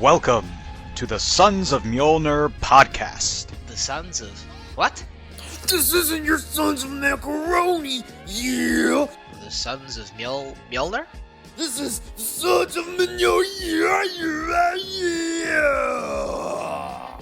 Welcome to the Sons of Mjolnir podcast. The Sons of... what? This isn't your Sons of Macaroni, yeah! The Sons of Mjolnir? This is Sons of Mjolnir, yeah!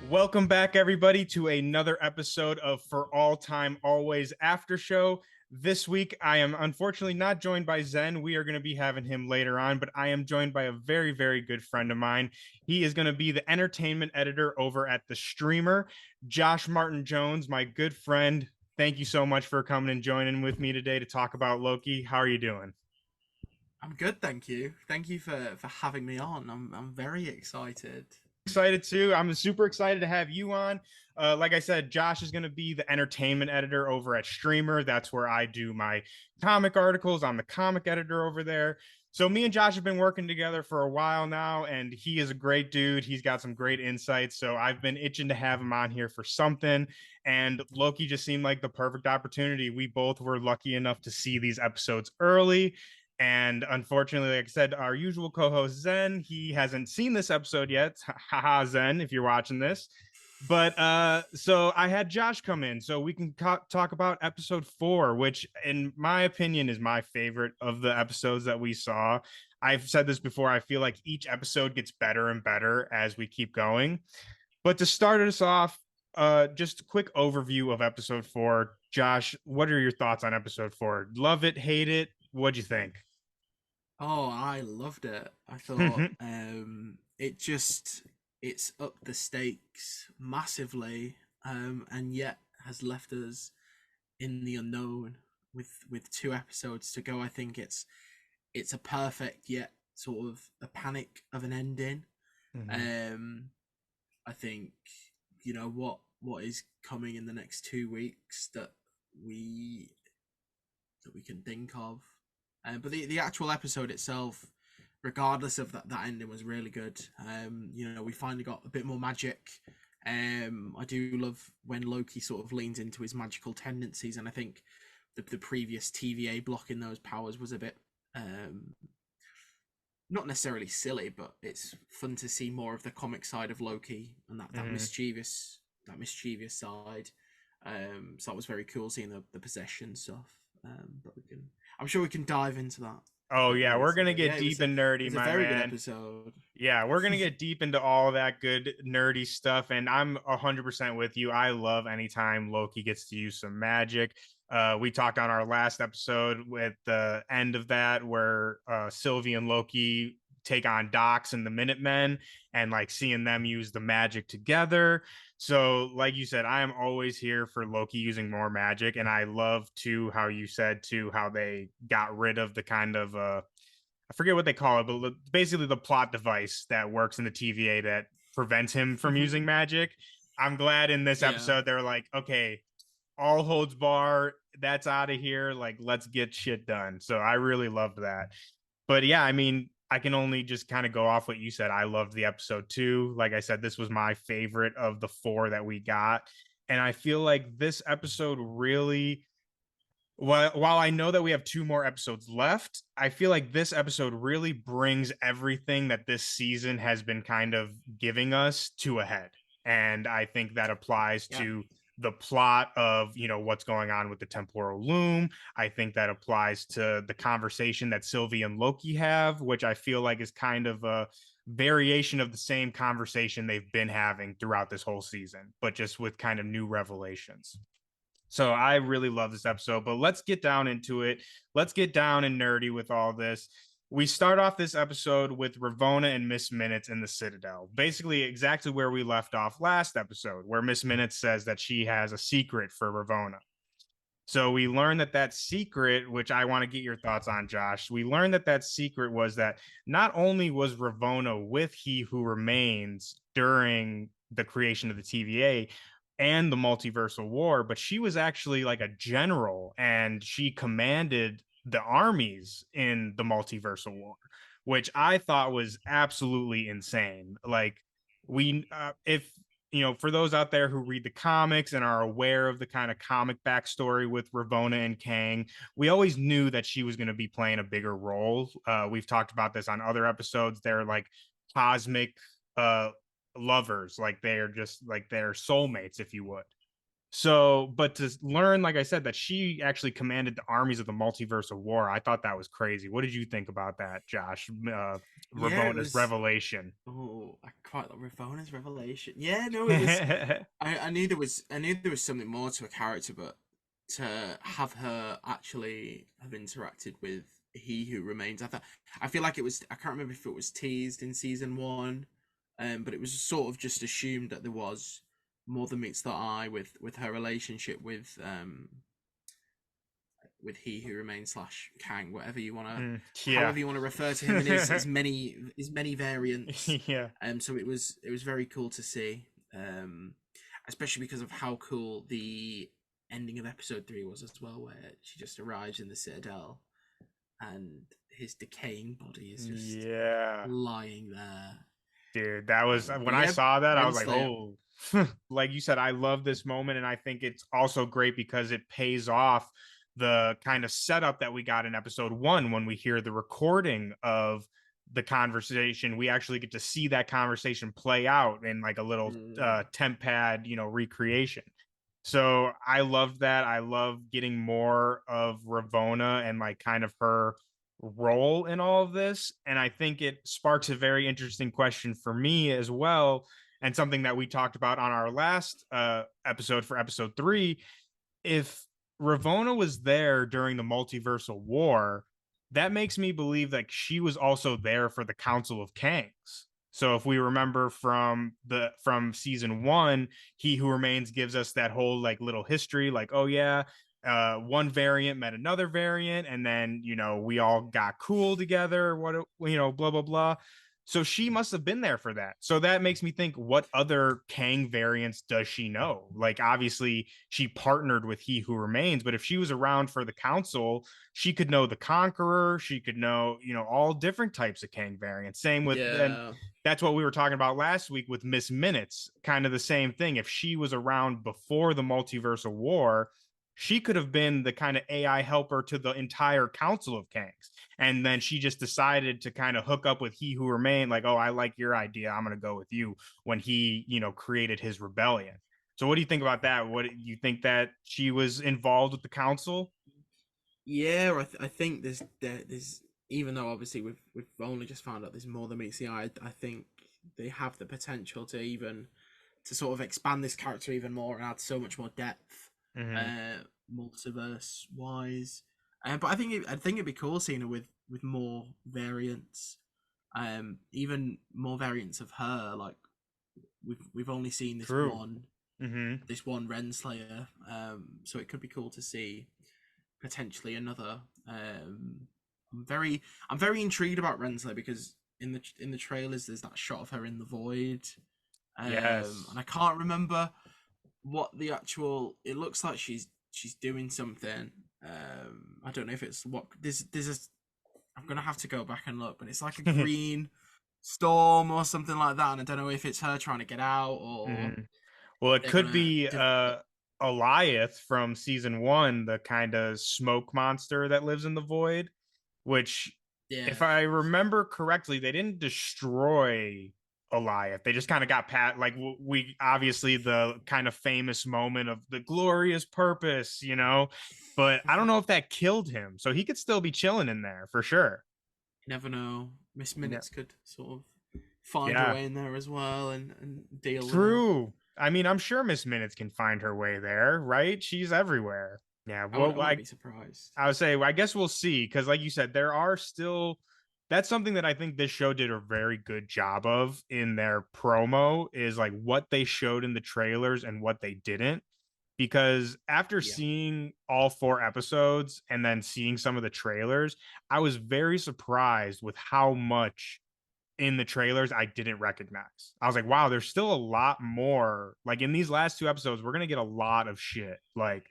Welcome back, everybody, to another episode of For All Time Always After Show. This week, I am unfortunately not joined by Zen. We are going to be having him later on, but I am joined by a very, very good friend of mine. He is going to be the entertainment editor over at The Streamer, Josh Martin Jones, my good friend. Thank you so much for coming and joining with me today to talk about Loki. How are you doing? I'm good, thank you. Thank you for having me on. I'm very excited. Excited too. I'm super excited to have you on. Like I said, Josh is going to be the entertainment editor over at Streamer. That's where I do my comic articles. I'm the comic editor over there. So me and Josh have been working together for a while now, and he is a great dude. He's got some great insights. So I've been itching to have him on here for something. And Loki just seemed like the perfect opportunity. We both were lucky enough to see these episodes early. And unfortunately, like I said, our usual co-host Zen, he hasn't seen this episode yet. Haha, Zen, if you're watching this. But so I had Josh come in so we can talk about episode 4, which in my opinion is my favorite of the episodes that we saw. I've said this before. I feel like each episode gets better and better as we keep going. But to start us off, just a quick overview of episode 4. Josh, what are your thoughts on episode 4? Love it, hate it? What'd you think? Oh, I loved it. I thought it's upped the stakes massively, and yet has left us in the unknown with 2 episodes to go. I think it's a perfect yet sort of a panic of an ending. I think what is coming in the next 2 weeks that we can think of. But the actual episode itself, regardless of that ending, was really good. We finally got a bit more magic. I do love when Loki sort of leans into his magical tendencies, and I think the previous TVA blocking those powers was a bit not necessarily silly, but it's fun to see more of the comic side of Loki and that mischievous side. So that was very cool seeing the possession stuff. But I'm sure we can dive into that. Oh yeah, we're gonna get deep and nerdy, it's my a very man. good episode. Yeah, we're gonna get deep into all of that good nerdy stuff, and I'm 100% with you. I love anytime Loki gets to use some magic. We talked on our last episode with the end of that where Sylvie and Loki take on Dox and the Minutemen, and like seeing them use the magic together. So like you said, I am always here for Loki using more magic, and I love too how you said too how they got rid of the kind of I forget what they call it, but basically the plot device that works in the TVA that prevents him from using magic. I'm glad in this episode they're like, okay, all holds bar, that's out of here, like let's get shit done. So I really loved that. But yeah, I mean, I can only just kind of go off what you said. I loved the episode too. Like I said, this was my favorite of the 4 that we got. And I feel like this episode really, while I know that we have 2 more episodes left, I feel like this episode really brings everything that this season has been kind of giving us to a head. And I think that applies to the plot of what's going on with the temporal loom. I think that applies to the conversation that Sylvie and Loki have, which I feel like is kind of a variation of the same conversation they've been having throughout this whole season, but just with kind of new revelations. So I really love this episode, but let's get down into it. Let's get down and nerdy with all this. We start off this episode with Ravonna and Miss Minutes in the Citadel, basically exactly where we left off last episode, where Miss Minutes says that she has a secret for Ravonna. So we learn that secret, which I want to get your thoughts on, Josh. We learned that secret was that not only was Ravonna with He Who Remains during the creation of the TVA and the multiversal war, but she was actually like a general, and she commanded the armies in the multiversal war, which I thought was absolutely insane. Like if for those out there who read the comics and are aware of the kind of comic backstory with Ravonna and Kang, we always knew that she was going to be playing a bigger role. We've talked about this on other episodes. They're like cosmic lovers, like they're just like they're soulmates, if you would. So, but to learn, like I said, that she actually commanded the armies of the multiverse of war, I thought that was crazy. What did you think about that, Josh? Ravonna's revelation. Oh, I quite like Ravonna's revelation. Yeah, no, it was. I knew there was. I knew there was something more to a character, but to have her actually have interacted with He Who Remains, I feel like it was. I can't remember if it was teased in season 1, but it was sort of just assumed that there was more than meets the eye with her relationship with He Who Remains / Kang, whatever you want to, however you want to refer to him in his many variants. Yeah. So it was very cool to see, especially because of how cool the ending of episode 3 was as well, where she just arrives in the Citadel and his decaying body is just lying there. Dude, that was when I saw that, I was like, oh. Like you said, I love this moment, and I think it's also great because it pays off the kind of setup that we got in episode 1 when we hear the recording of the conversation. We actually get to see that conversation play out in like a little temp pad, recreation. So I love that. I love getting more of Ravonna and like kind of her role in all of this. And I think it sparks a very interesting question for me as well, and something that we talked about on our last episode for episode 3. If Ravonna was there during the multiversal war, that makes me believe that she was also there for the Council of Kangs. So if we remember from season 1, He Who Remains gives us that whole like little history, like, oh yeah, one variant met another variant, and then we all got cool together. Blah blah blah. So she must have been there for that. So that makes me think, what other Kang variants does she know? Like, obviously, she partnered with He Who Remains, but if she was around for the council, she could know the Conqueror. She could know, all different types of Kang variants. Same with, and that's what we were talking about last week with Miss Minutes. Kind of the same thing. If she was around before the multiversal war, she could have been the kind of AI helper to the entire Council of Kangs. And then she just decided to kind of hook up with He Who Remained, like, oh, I like your idea, I'm going to go with you, when he, created his rebellion. So what do you think about that? What do you think, that she was involved with the council? Yeah, I think there's even though obviously we've only just found out there's more than meets the eye, I think they have the potential to sort of expand this character even more and add so much more depth, multiverse wise. But I think it'd be cool seeing her with more variants, even more variants of her. Like we've only seen this one Rennslayer, so it could be cool to see potentially another. I'm very intrigued about Rennslayer because in the trailers there's that shot of her in the void, and I can't remember what the actual. It looks like she's doing something. I don't know if it's what there's I'm gonna have to go back and look, but it's like a green storm or something like that, and I don't know if it's her trying to get out or. Well, it could be Goliath from season 1, the kind of smoke monster that lives in the void, which, if I remember correctly, they didn't destroy Goliath. They just kind of got like we obviously the kind of famous moment of the glorious purpose, but I don't know if that killed him. So he could still be chilling in there for sure. You never know. Miss Minutes could sort of find her way in there as well and deal with it. I mean, I'm sure Miss Minutes can find her way there, right? She's everywhere. Yeah, well, I wouldn't be surprised. I would say, I guess we'll see, because like you said, there are still. That's something that I think this show did a very good job of in their promo, is like what they showed in the trailers and what they didn't. Because after seeing all 4 episodes and then seeing some of the trailers, I was very surprised with how much in the trailers I didn't recognize. I was like, wow, there's still a lot more. Like in these last 2 episodes, we're going to get a lot of shit. Like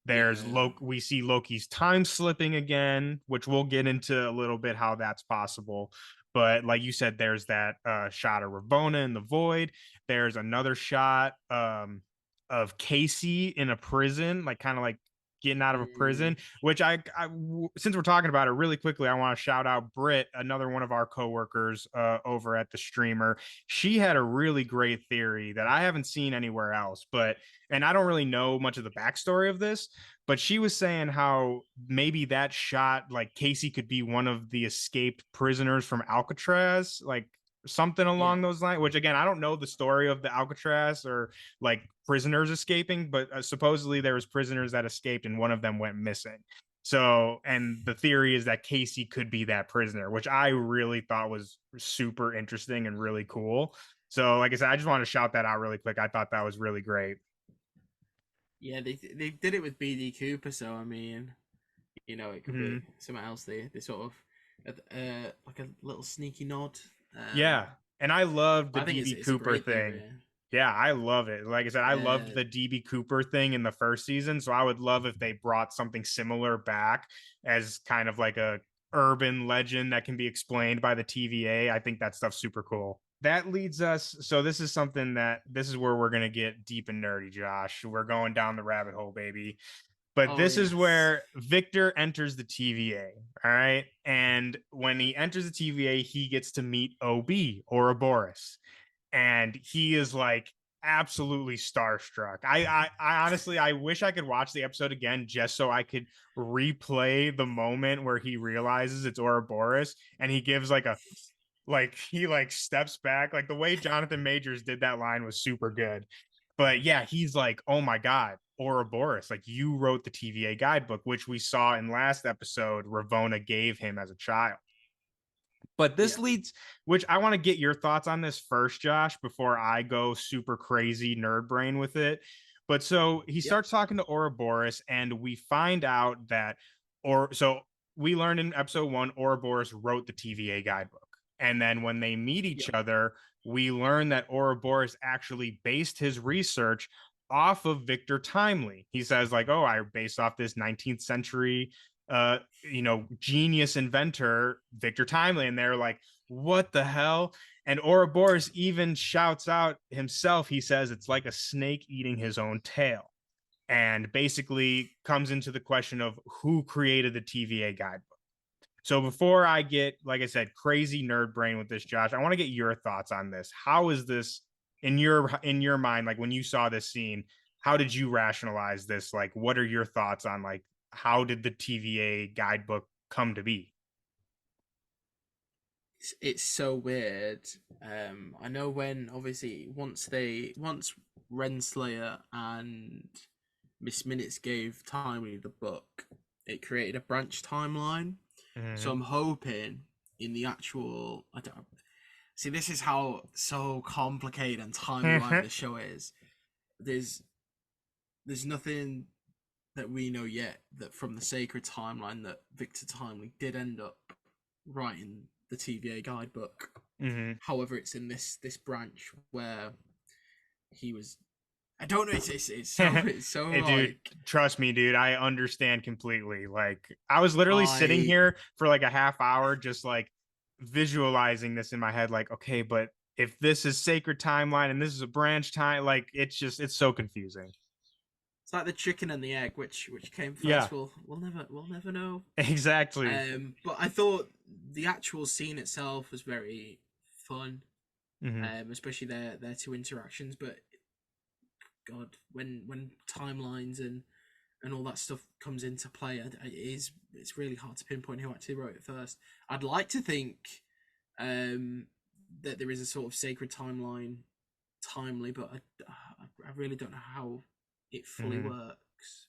there's we see Loki's time slipping again, which we'll get into a little bit how that's possible. But like you said, there's that shot of Ravonna in the void. There's another shot of Casey in a prison, like kind of like getting out of a prison, which since we're talking about it really quickly, I want to shout out Britt, another one of our coworkers over at the streamer. She had a really great theory that I haven't seen anywhere else, and I don't really know much of the backstory of this, but she was saying how maybe that shot, like Casey could be one of the escaped prisoners from Alcatraz, like something along those lines, which again, I don't know the story of the Alcatraz or like prisoners escaping, but supposedly there was prisoners that escaped and one of them went missing. So, and the theory is that Casey could be that prisoner, which I really thought was super interesting and really cool. So, like I said, I just want to shout that out really quick. I thought that was really great. Yeah, they did it with BD Cooper, so I mean, it could be something else. They sort of like a little sneaky nod. Yeah, and I loved the DB Cooper thing. Yeah, I love it. Like I said, I loved the DB Cooper thing in the first season, so I would love if they brought something similar back as kind of like a urban legend that can be explained by the TVA. I think that stuff's super cool. That leads us, so this is where we're going to get deep and nerdy, Josh. We're going down the rabbit hole, baby. But this is where Victor enters the TVA, all right? And when he enters the TVA, he gets to meet OB, Ouroboros. And he is like absolutely starstruck. I honestly, I wish I could watch the episode again just so I could replay the moment where he realizes it's Ouroboros and he gives he steps back. Like the way Jonathan Majors did that line was super good. But yeah, he's like, oh my God, Ouroboros, like you wrote the TVA guidebook, which we saw in last episode, Ravonna gave him as a child. But this leads, which I want to get your thoughts on this first, Josh, before I go super crazy nerd brain with it. But so he starts talking to Ouroboros, and we find out that, we learned in episode 1, Ouroboros wrote the TVA guidebook. And then when they meet each other, we learn that Ouroboros actually based his research off of Victor Timely. He says like, oh, I based off this 19th century genius inventor Victor Timely, and they're like, what the hell? And Ouroboros even shouts out himself. He says it's like a snake eating his own tail, and basically comes into the question of who created the TVA guidebook. So before I get, like I said, crazy nerd brain with this, Josh, I want to get your thoughts on this. How is this in your mind? Like when you saw this scene, how did you rationalize this? Like, what are your thoughts on like how did the TVA guidebook come to be? It's so weird. I know when obviously once Rennslayer and Miss Minutes gave Timely the book, it created a branch timeline. So I'm hoping in the actual, I don't see. This is how so complicated and timeline the show is. There's nothing that we know yet that from the sacred timeline that Victor Timely did end up writing the TVA guidebook. However, it's in this branch where he was. I don't know. It's so hey, dude, trust me, dude. I understand completely. Like I was literally sitting here for like a half hour, just like visualizing this in my head. Like, okay, but if this is sacred timeline and this is a branch time, like it's so confusing. It's like the chicken and the egg, which came first. Yeah. We'll never know. Exactly. But I thought the actual scene itself was very fun. Especially their two interactions. But God, when timelines and all that stuff comes into play, it's really hard to pinpoint who actually wrote it first. I'd like to think that there is a sort of sacred timeline, Timely, but I really don't know how it fully works.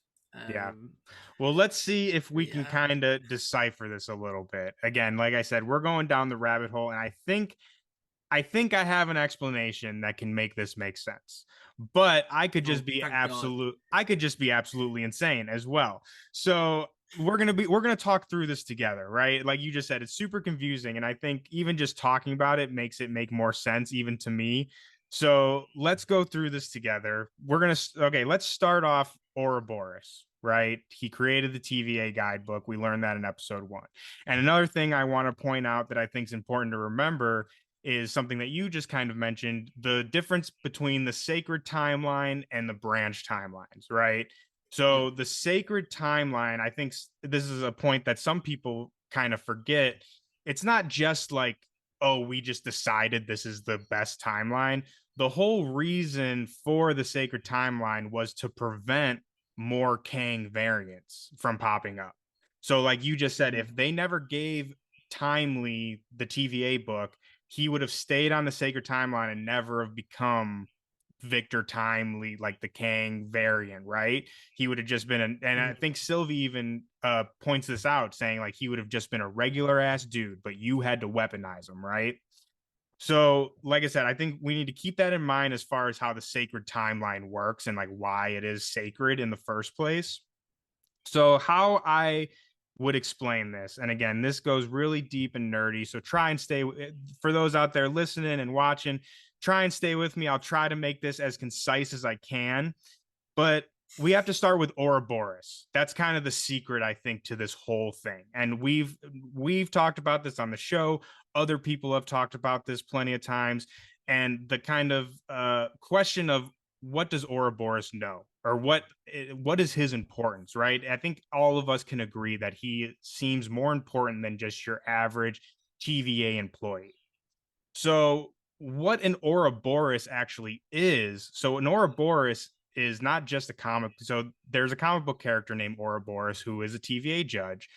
Well, let's see if we can kind of decipher this a little bit. Again, like I said, we're going down the rabbit hole, and I think I have an explanation that can make this make sense. But I could just be absolutely insane as well. So we're gonna talk through this together, right? Like you just said, it's super confusing, and I think even just talking about it makes it make more sense even to me. So let's go through this together. Let's start off Ouroboros, right? He created the TVA Guidebook. We learned that in episode 1. And another thing I want to point out that I think is important to remember is something that you just kind of mentioned, the difference between the sacred timeline and the branch timelines, right? So the sacred timeline, I think this is a point that some people kind of forget. It's not just like, oh, we just decided this is the best timeline. The whole reason for the sacred timeline was to prevent more Kang variants from popping up. So, like you just said, if they never gave Timely the TVA book, he would have stayed on the sacred timeline and never have become Victor Timely, like the Kang variant, right? He would have just been and I think Sylvie even points this out, saying like he would have just been a regular ass dude, but you had to weaponize him, right? So, like I said, I think we need to keep that in mind as far as how the sacred timeline works and like why it is sacred in the first place. So, how I would explain this, and again, this goes really deep and nerdy. So, try and stay for those out there listening and watching. Try and stay with me. I'll try to make this as concise as I can, but we have to start with Ouroboros. That's kind of the secret, I think, to this whole thing. And we've talked about this on the show. Other people have talked about this plenty of times. And the kind of question of what does Ouroboros know, or what is his importance, right? I think all of us can agree that he seems more important than just your average TVA employee. So what an Ouroboros actually is. So an Ouroboros is not just a comic. So there's a comic book character named Ouroboros who is a TVA judge,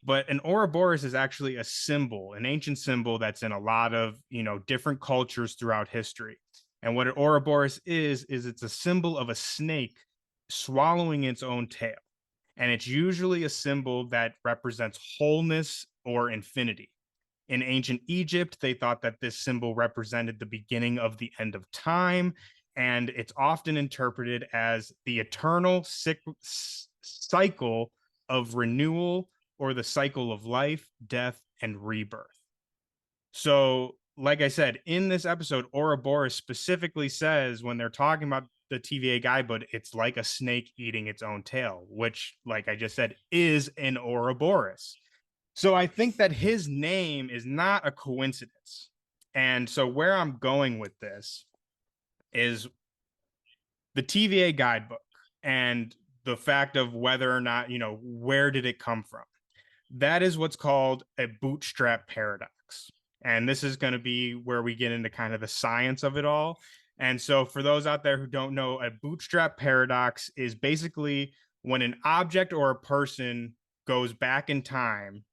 but an Ouroboros is actually a symbol, an ancient symbol that's in a lot of, different cultures throughout history. And what an Ouroboros is it's a symbol of a snake swallowing its own tail. And it's usually a symbol that represents wholeness or infinity. In ancient Egypt, they thought that this symbol represented the beginning of the end of time, and it's often interpreted as the eternal cycle of renewal, or the cycle of life, death, and rebirth. So, like I said, in this episode, Ouroboros specifically says when they're talking about the TVA guidebook, it's like a snake eating its own tail, which, like I just said, is an Ouroboros. So I think that his name is not a coincidence. And so where I'm going with this is the TVA guidebook and the fact of whether or not, where did it come from? That is what's called a bootstrap paradox. And this is going to be where we get into kind of the science of it all. And so for those out there who don't know, a bootstrap paradox is basically when an object or a person goes back in time,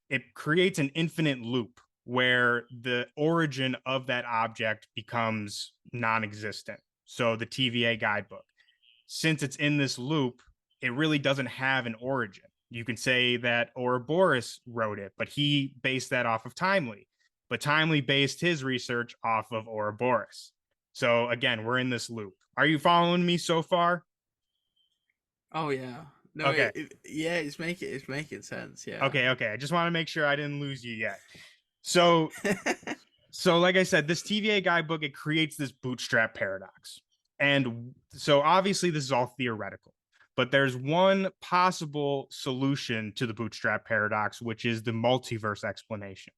it creates an infinite loop where the origin of that object becomes non-existent. So the TVA guidebook, since it's in this loop, it really doesn't have an origin. You can say that Ouroboros wrote it, but he based that off of Timely. But Timely based his research off of Ouroboros. So again, we're in this loop. Are you following me so far? Oh yeah. No, okay. It's making sense. Yeah. Okay. I just want to make sure I didn't lose you yet. So, like I said, this TVA guidebook, it creates this bootstrap paradox. And so obviously this is all theoretical, but there's one possible solution to the bootstrap paradox, which is the multiverse explanation.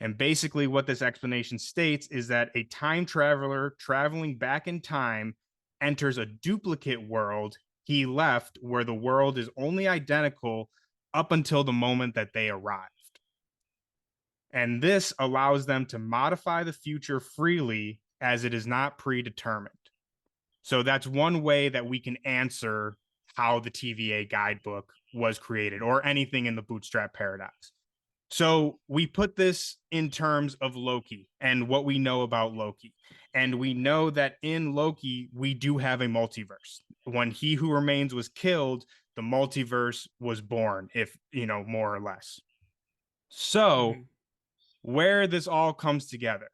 And basically what this explanation states is that a time traveler traveling back in time enters a duplicate world he left, where the world is only identical up until the moment that they arrived. And this allows them to modify the future freely, as it is not predetermined. So that's one way that we can answer how the TVA guidebook was created, or anything in the bootstrap paradox. So we put this in terms of Loki and what we know about Loki. And we know that in Loki, we do have a multiverse. When He Who Remains was killed, the multiverse was born, if, more or less. So where this all comes together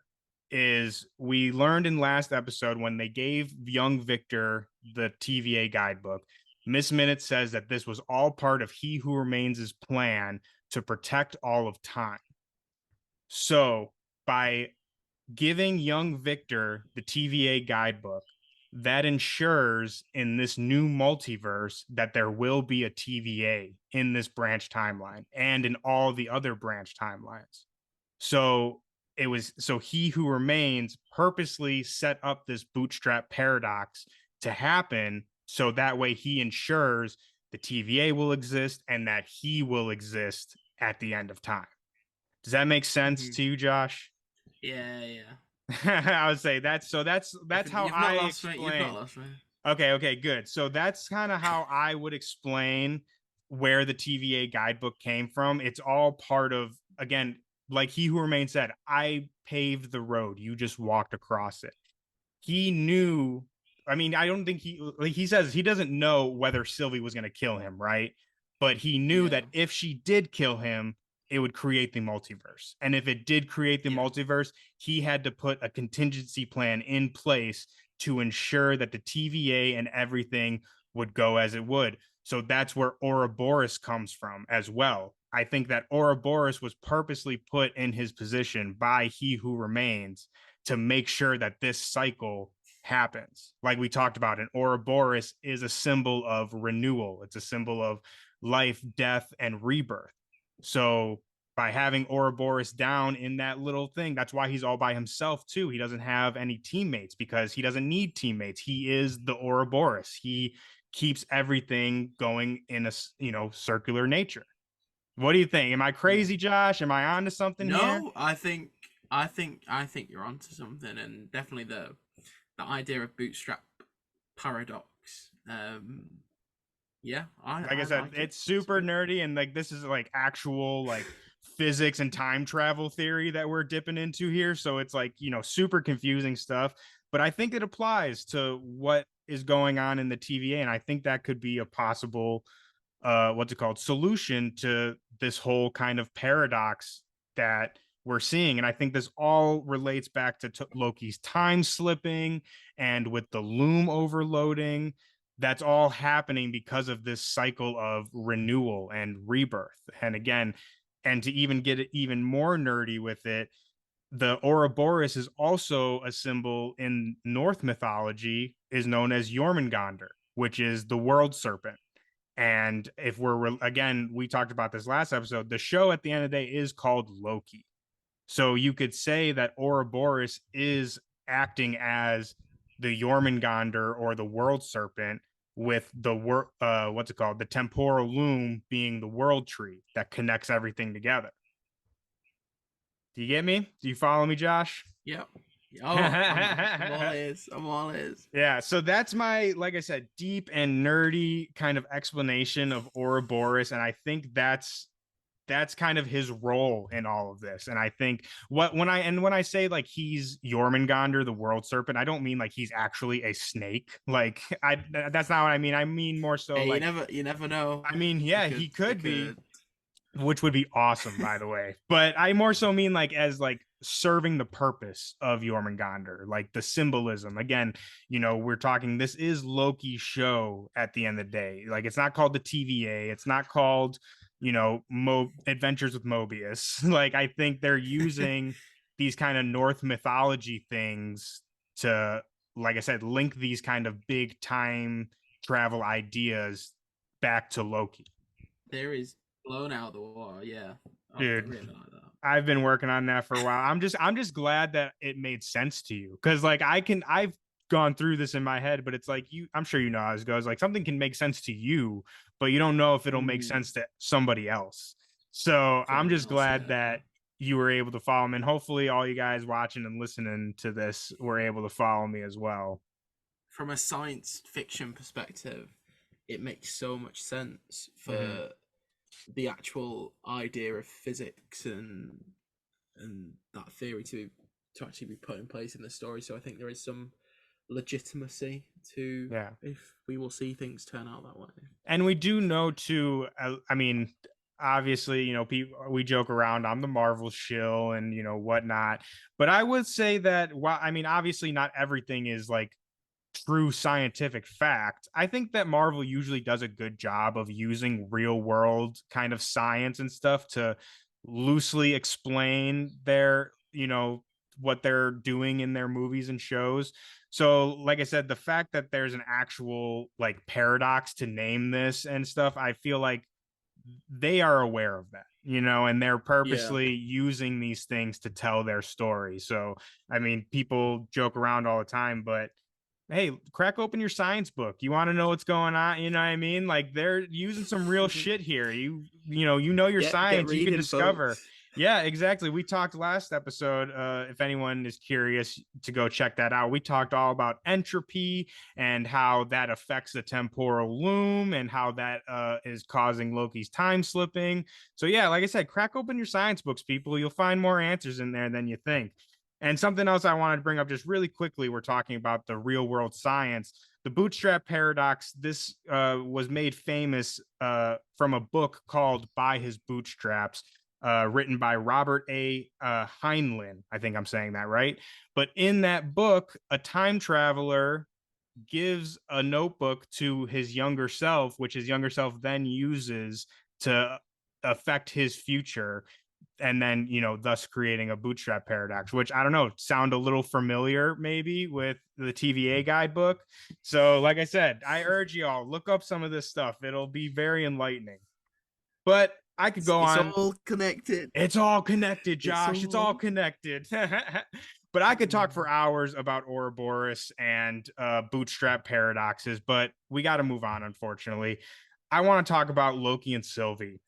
is we learned in last episode when they gave young Victor the TVA guidebook, Miss Minute says that this was all part of He Who Remains' plan to protect all of time. So by giving young Victor the TVA guidebook, that ensures in this new multiverse that there will be a TVA in this branch timeline and in all the other branch timelines. So he who remains purposely set up this bootstrap paradox to happen so that way he ensures the TVA will exist and that he will exist at the end of time. Does that make sense to you, Josh? Yeah, yeah. I would say that's how I explain. You've not lost me. Okay, good. So that's kind of how I would explain where the TVA guidebook came from. It's all part of, again, like He Who Remains said, I paved the road. You just walked across it. He knew. I mean, I don't think he says he doesn't know whether Syvlie was going to kill him, right? But he knew that if she did kill him, it would create the multiverse. And if it did create the multiverse, he had to put a contingency plan in place to ensure that the TVA and everything would go as it would. So that's where Ouroboros comes from as well. I think that Ouroboros was purposely put in his position by He Who Remains to make sure that this cycle happens. Like we talked about, an Ouroboros is a symbol of renewal. It's a symbol of life, death, and rebirth. So by having Ouroboros down in that little thing, that's why he's all by himself too. He doesn't have any teammates because he doesn't need teammates. He is the Ouroboros. He keeps everything going in a circular nature. What do you think? Am I crazy, Josh? Am I onto something here? No, I think you're onto something, and definitely the idea of bootstrap paradox. Yeah, I said, like it's super nerdy, and like this is like actual like physics and time travel theory that we're dipping into here. So it's like, super confusing stuff, but I think it applies to what is going on in the TVA, and I think that could be a possible solution to this whole kind of paradox that we're seeing. And I think this all relates back to Loki's time slipping, and with the loom overloading, that's all happening because of this cycle of renewal and rebirth. And again, and to even get it even more nerdy with it, the Ouroboros is also a symbol in Norse mythology, is known as Jömungandr, which is the world serpent. And if we talked about this last episode, the show at the end of the day is called Loki. So you could say that Ouroboros is acting as the Jömungandr or the world serpent, with the the temporal loom being the world tree that connects everything together. Do you get me? Do you follow me, Josh? Yep. Oh, I'm all ears. Yeah, so that's my, like I said, deep and nerdy kind of explanation of Ouroboros, and I think that's kind of his role in all of this. And I think when I say like he's Jömungandr, the world serpent, I don't mean like he's actually a snake. Like that's not what I mean. I mean more so like you never know. I mean, yeah, he could be, which would be awesome, by the way. But I more so mean like as like serving the purpose of Jömungandr, like the symbolism. Again, we're talking, this is Loki's show at the end of the day. Like it's not called the TVA. It's not called Adventures with Mobius. Like I think they're using these kind of Norse mythology things to, like I said, link these kind of big time travel ideas back to Loki. There is blown out the water, yeah. Dude, really like that. I've been working on that for a while. I'm just glad that it made sense to you, because like I've gone through this in my head, but it's like I'm sure you know how this goes. Like something can make sense to you, but you don't know if it'll make sense to somebody else. So I'm just glad that you were able to follow me, and hopefully all you guys watching and listening to this were able to follow me as well. From a science fiction perspective, it makes so much sense for the actual idea of physics and that theory to actually be put in place in the story. So I think there is some legitimacy to if we will see things turn out that way. And we do know too, I mean, obviously, we joke around, I'm the Marvel shill and whatnot, but I would say that obviously not everything is like true scientific fact. I think that Marvel usually does a good job of using real world kind of science and stuff to loosely explain their what they're doing in their movies and shows. So, like I said, the fact that there's an actual like paradox to name this and stuff, I feel like they are aware of that, and they're purposely using these things to tell their story. So, I mean, people joke around all the time, but hey, crack open your science book. You want to know what's going on? You know what I mean? Like they're using some real shit here. You know your science. You can discover. Folks. Yeah, exactly. We talked last episode. If anyone is curious to go check that out, we talked all about entropy and how that affects the temporal loom and how that is causing Loki's time slipping. So yeah, like I said, crack open your science books, people. You'll find more answers in there than you think. And something else I wanted to bring up just really quickly, we're talking about the real world science. The bootstrap paradox, this was made famous from a book called By His Bootstraps, written by Robert A. Heinlein. I think I'm saying that right. But in that book, a time traveler gives a notebook to his younger self, which his younger self then uses to affect his future, and then thus creating a bootstrap paradox, which I don't know, sound a little familiar maybe with the TVA guidebook. So like I said, I urge you all, look up some of this stuff. It'll be very enlightening. But I could go on. It's all connected. It's all connected, Josh. It's all connected. But I could talk for hours about Ouroboros and bootstrap paradoxes, but we got to move on, unfortunately. I want to talk about Loki and Syvlie.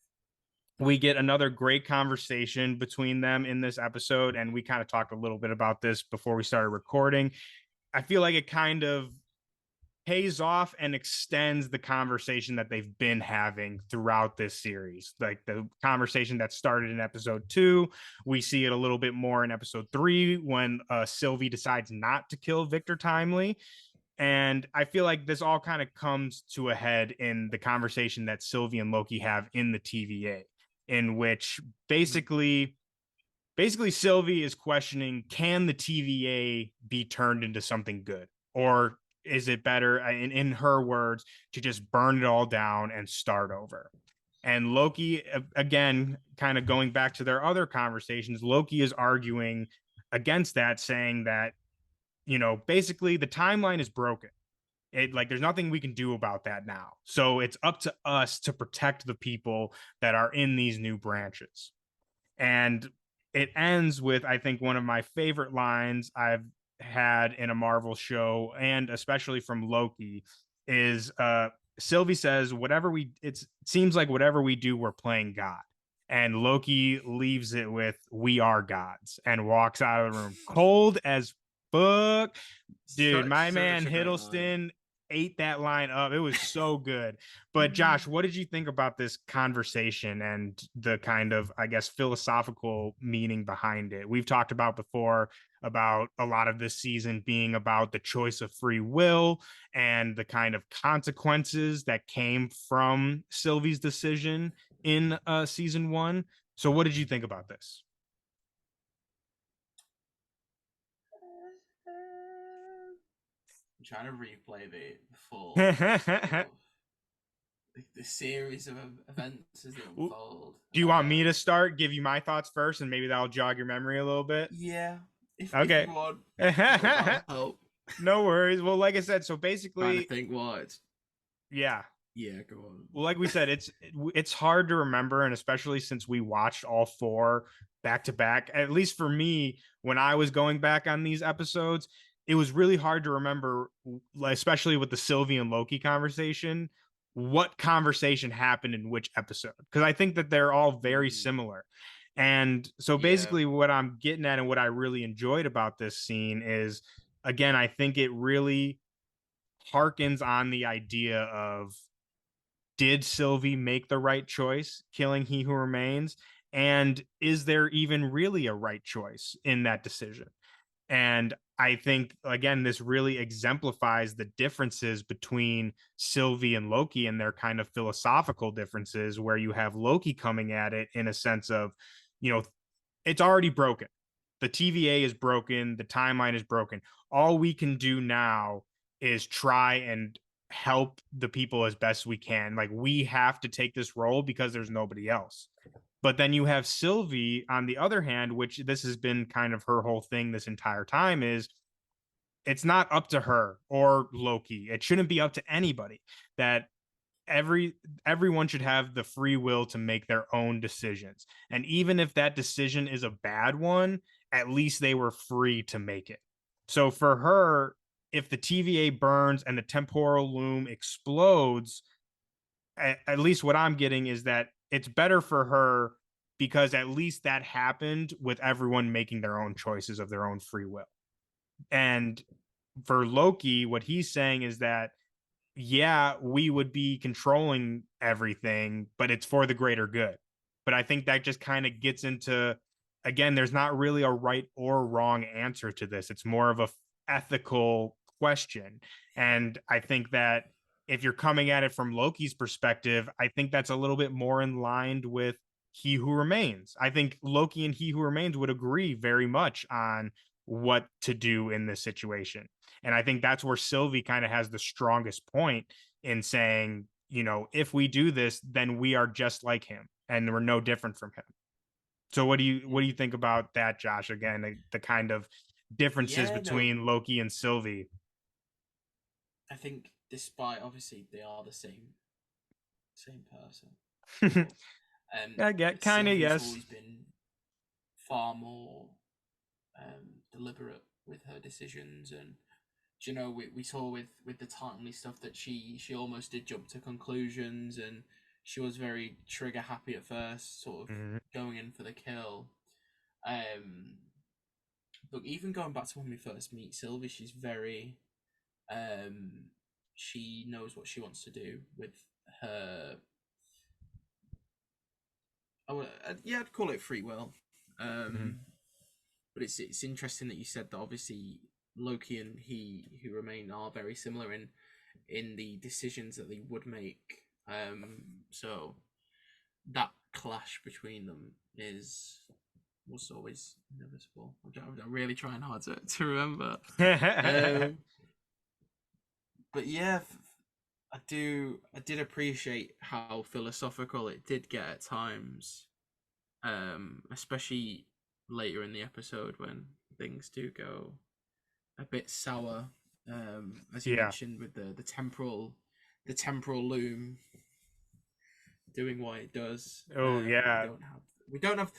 We get another great conversation between them in this episode, and we kind of talked a little bit about this before we started recording. I feel like it kind of pays off and extends the conversation that they've been having throughout this series. Like the conversation that started in episode 2, we see it a little bit more in episode 3 when Syvlie decides not to kill Victor Timely. And I feel like this all kind of comes to a head in the conversation that Syvlie and Loki have in the TVA, in which basically Syvlie is questioning, can the TVA be turned into something good? Or is it better, in her words, to just burn it all down and start over? And Loki, again, kind of going back to their other conversations, Loki is arguing against that, saying that, basically the timeline is broken. There's nothing we can do about that now. So it's up to us to protect the people that are in these new branches. And it ends with, I think, one of my favorite lines I've had in a Marvel show, and especially from Loki, is Syvlie says, it seems like whatever we do, we're playing God. And Loki leaves it with, we are gods, and walks out of the room cold as fuck. Dude, my man Hiddleston ate that line up. It was so good. But Josh, what did you think about this conversation and the kind of, I guess, philosophical meaning behind it? We've talked about before about a lot of this season being about the choice of free will and the kind of consequences that came from Sylvie's decision in season 1. So what did you think about this? I'm trying to replay the full the series of events as they unfold. Do you want me to start, give you my thoughts first, and maybe that'll jog your memory a little bit? Yeah. If Okay. you want, help. No worries. Well, like I said, so basically, I think what? Yeah. Yeah, go on. Well, like we said, it's hard to remember, and especially since we watched all 4 back to back. At least for me, when I was going back on these episodes, it was really hard to remember, especially with the Syvlie and Loki conversation, what conversation happened in which episode, because I think that they're all very similar. And so basically what I'm getting at and what I really enjoyed about this scene is, again, I think it really harkens on the idea of, did Syvlie make the right choice killing He Who Remains? And is there even really a right choice in that decision? And I think, again, this really exemplifies the differences between Syvlie and Loki and their kind of philosophical differences, where you have Loki coming at it in a sense of, it's already broken. The TVA is broken. The timeline is broken. All we can do now is try and help the people as best we can. Like, we have to take this role because there's nobody else. But then you have Sylvie on the other hand, which this has been kind of her whole thing this entire time, is it's not up to her or Loki. It shouldn't be up to anybody. That everyone should have the free will to make their own decisions. And even if that decision is a bad one, at least they were free to make it. So for her, if the TVA burns and the temporal loom explodes, at least what I'm getting is that it's better for her because at least that happened with everyone making their own choices of their own free will. And for Loki, what he's saying is that, yeah, we would be controlling everything, but it's for the greater good. But I think that just kind of gets into, again, there's not really a right or wrong answer to this. It's more of a ethical question. And I think that if you're coming at it from Loki's perspective, I think that's a little bit more in line with He Who Remains. I think Loki and He Who Remains would agree very much on what to do in this situation. And I think that's where Sylvie kind of has the strongest point in saying, you know, if we do this, then we are just like him and we're no different from him. So what do you think about that, Josh? Again, the kind of differences between Loki and Sylvie. I think despite obviously they are the same person. I get kind of, yes. Always been far more deliberate with her decisions, and you know, we saw with the timely stuff that she almost did jump to conclusions, and she was very trigger happy at first, sort of going in for the kill. But even going back to when we first meet Sylvie, she's very she knows what she wants to do with her. I'd call it free will. But it's interesting that you said that obviously Loki and He Who Remain are very similar in the decisions that they would make. So that clash between them was always inevitable. I'm really trying hard to remember. But yeah, I did appreciate how philosophical it did get at times, especially later in the episode when things do go a bit sour, as you mentioned with the temporal loom doing what it does. We don't have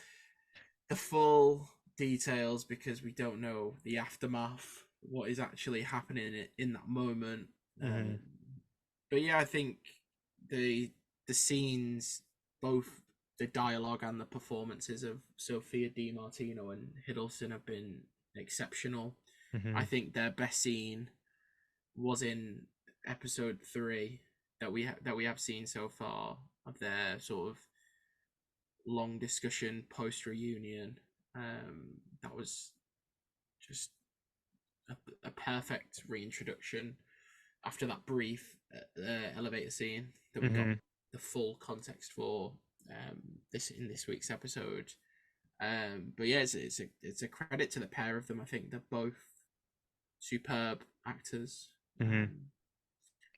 the full details because we don't know the aftermath, what is actually happening in that moment. But yeah, I think the scenes, both the dialogue and the performances of Sophia Di Martino and Hiddleston have been exceptional. I think their best scene was in episode 3 that we have seen so far, of their sort of long discussion post reunion. That was just a perfect reintroduction after that brief elevator scene that we got the full context for in this week's episode. But yeah, it's a credit to the pair of them. I think they're both superb actors. So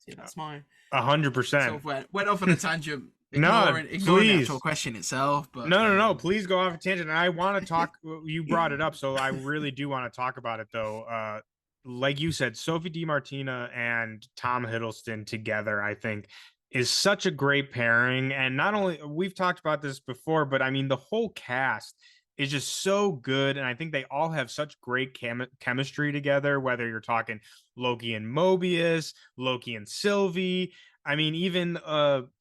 yeah, that's my 100%. So went off on a tangent. Ignoring the actual question itself, but no, please go off a tangent. And I want to talk. You brought it up, so I really do want to talk about it, though. Like you said, Sophie DiMartino and Tom Hiddleston together, I think, is such a great pairing. And not only, we've talked about this before, but I mean, the whole cast is just so good. And I think they all have such great chemistry together, whether you're talking Loki and Mobius, Loki and Sylvie. I mean, even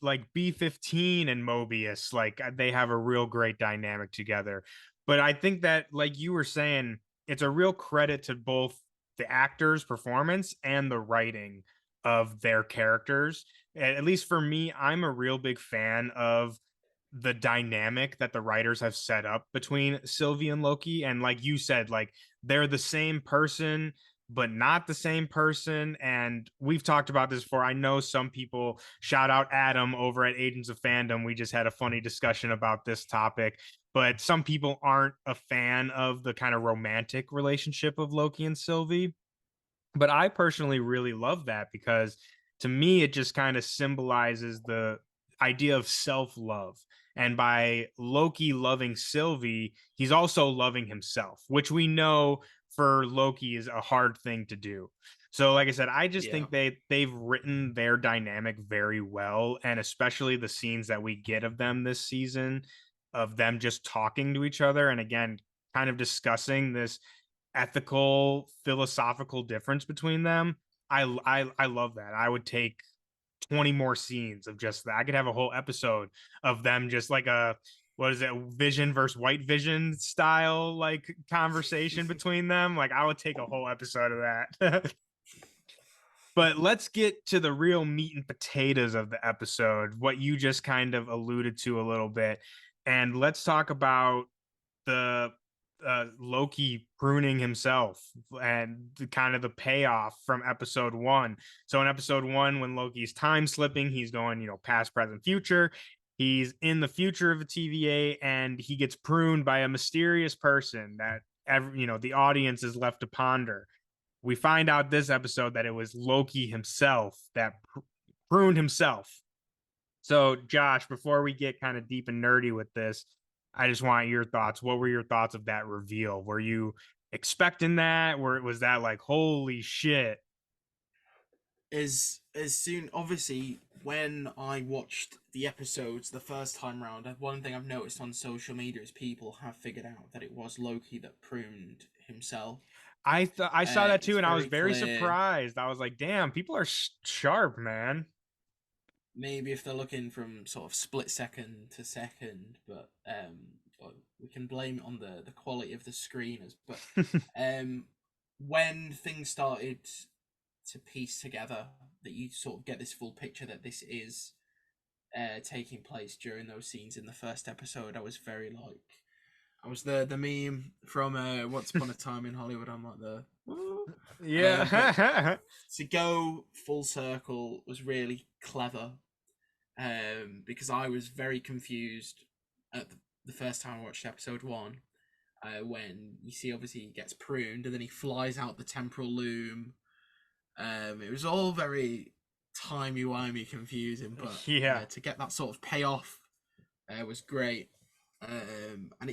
like B-15 and Mobius, like they have a real great dynamic together. But I think that, like you were saying, it's a real credit to both the actors' performance and the writing of their characters. At least for me, I'm a real big fan of the dynamic that the writers have set up between Sylvie and Loki. And like you said, like they're the same person, but not the same person. And we've talked about this before. I know some people, shout out Adam over at Agents of Fandom. We just had a funny discussion about this topic, but some people aren't a fan of the kind of romantic relationship of Loki and Sylvie. But I personally really love that because to me, it just kind of symbolizes idea of self-love. And by Loki loving Sylvie, he's also loving himself, which we know for Loki is a hard thing to do. So, like I said, I just think they've written their dynamic very well, and especially the scenes that we get of them this season, of them just talking to each other, and again, kind of discussing this ethical, philosophical difference between them. I love that. I would take 20 more scenes of just that. I could have a whole episode of them just like a what is it, Vision versus White Vision style like conversation between them. Like I would take a whole episode of that. But let's get to the real meat and potatoes of the episode, what you just kind of alluded to a little bit. And let's talk about the Loki pruning himself and kind of the payoff from episode 1. So in episode 1, when Loki's time slipping, he's going, you know, past, present, future. He's in the future of the TVA and he gets pruned by a mysterious person that the audience is left to ponder. We find out this episode that it was Loki himself that pruned himself. So, Josh, before we get kind of deep and nerdy with this, I just want your thoughts. What were your thoughts of that reveal? Were you expecting that? Was that like, holy shit? As soon, obviously, when I watched the episodes the first time round, one thing I've noticed on social media is people have figured out that it was Loki that pruned himself. I saw that too, and I was very clear. surprised. I was like, damn, people are sharp, man. Maybe if they're looking from sort of split second to second, but we can blame it on the quality of the screeners. But when things started to piece together, that you sort of get this full picture that this is taking place during those scenes in the first episode, I was very like, I was the meme from Once Upon a Time in Hollywood. I'm like the yeah. To go full circle was really clever, because I was very confused at the first time I watched episode 1, when you see obviously he gets pruned and then he flies out the temporal loom. It was all very timey-wimey confusing, but yeah, to get that sort of payoff was great. And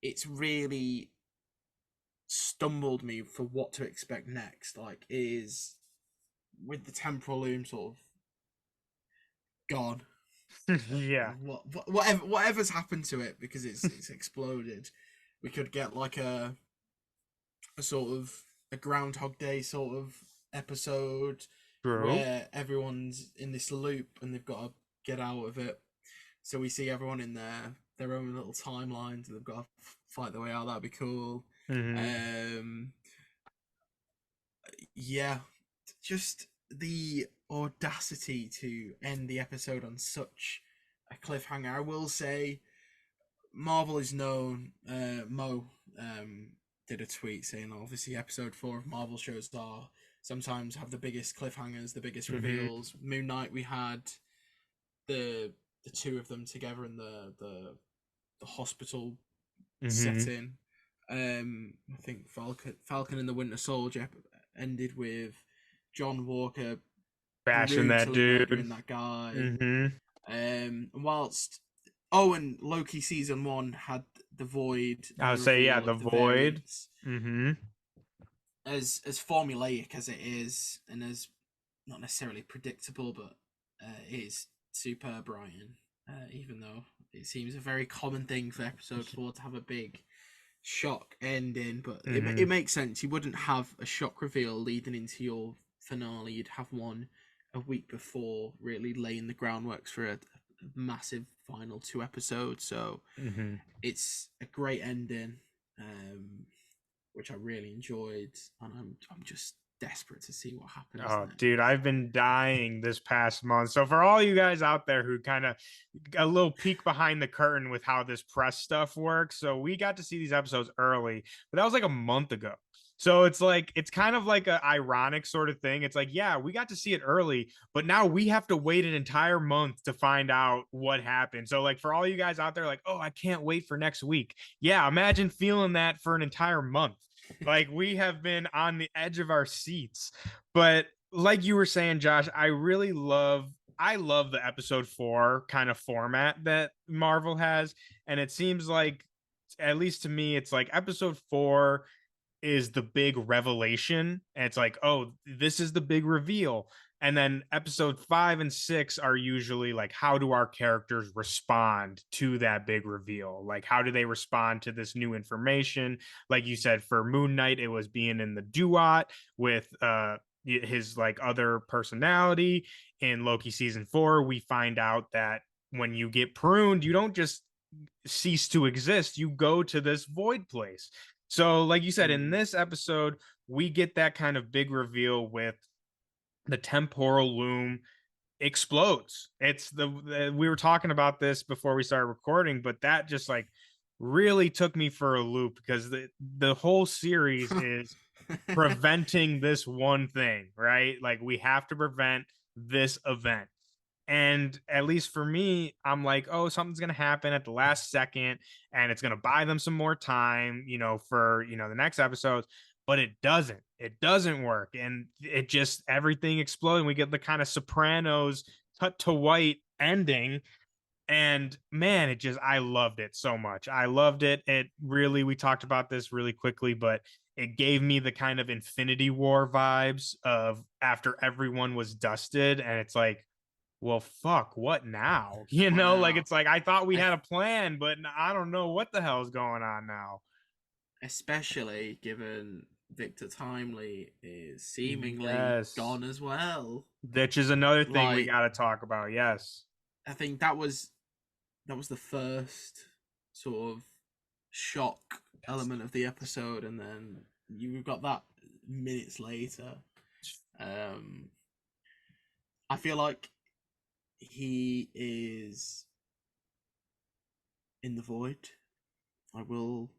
it's really stumbled me for what to expect next. Like, is with the temporal loom sort of gone. yeah. Whatever's happened to it, because it's exploded. We could get like a sort of a Groundhog Day sort of episode. True. Where everyone's in this loop and they've got to get out of it. So we see everyone in their own little timelines and they've got to fight their way out. That'd be cool. Mm-hmm. Yeah, just the audacity to end the episode on such a cliffhanger. I will say, Marvel is known. Mo did a tweet saying, obviously, episode 4 of Marvel shows are sometimes have the biggest cliffhangers, the biggest reveals. Moon Knight, we had the two of them together in the hospital setting. I think Falcon and the Winter Soldier ended with John Walker bashing that dude, that guy. And and Loki season 1 had the Void. I would say the Void. As formulaic as it is, and as not necessarily predictable, but it is superb writing. Even though it seems a very common thing for episode 4 to have a big shock ending, but it makes sense. You wouldn't have a shock reveal leading into your finale. You'd have one a week before, really laying the groundworks for a massive final 2 episodes. So it's a great ending, which I really enjoyed, and I'm just desperate to see what happens. Next. Dude, I've been dying this past month. So for all you guys out there who kind of a little peek behind the curtain with how this press stuff works, so we got to see these episodes early, but that was like a month ago. So it's like, it's kind of like an ironic sort of thing. It's like, yeah, we got to see it early, but now we have to wait an entire month to find out what happened. So like for all you guys out there, like, oh, I can't wait for next week. Yeah, imagine feeling that for an entire month. Like, we have been on the edge of our seats. But like you were saying, Josh, I really love I love the episode 4 kind of format that Marvel has, and it seems like, at least to me, it's like episode 4 is the big revelation, and it's like, oh, this is the big reveal. And then episode 5 and 6 are usually like, how do our characters respond to that big reveal? Like, how do they respond to this new information? Like you said, for Moon Knight, it was being in the duat with his like other personality. In Loki season 4, we find out that when you get pruned, you don't just cease to exist, you go to this void place. So, like you said, in this episode, we get that kind of big reveal with the temporal loom explodes. It's we were talking about this before we started recording, but that just like really took me for a loop, because the whole series is preventing this one thing, right? Like, we have to prevent this event. And at least for me, I'm like, oh, something's going to happen at the last second, and it's going to buy them some more time, for, the next episodes. But it doesn't. It doesn't work. And it just, everything explodes. And we get the kind of Sopranos cut to white ending. And man, I loved it so much. I loved it. It really, we talked about this really quickly, but it gave me the kind of Infinity War vibes of after everyone was dusted. And it's like, well, fuck, what now? Like, it's like, I thought we had a plan, but I don't know what the hell's going on now. Especially given Victor Timely is seemingly gone as well. Which is another thing we got to talk about. Yes. I think that was the first sort of shock element of the episode, and then you've got that minutes later. I feel like he is in the void. I will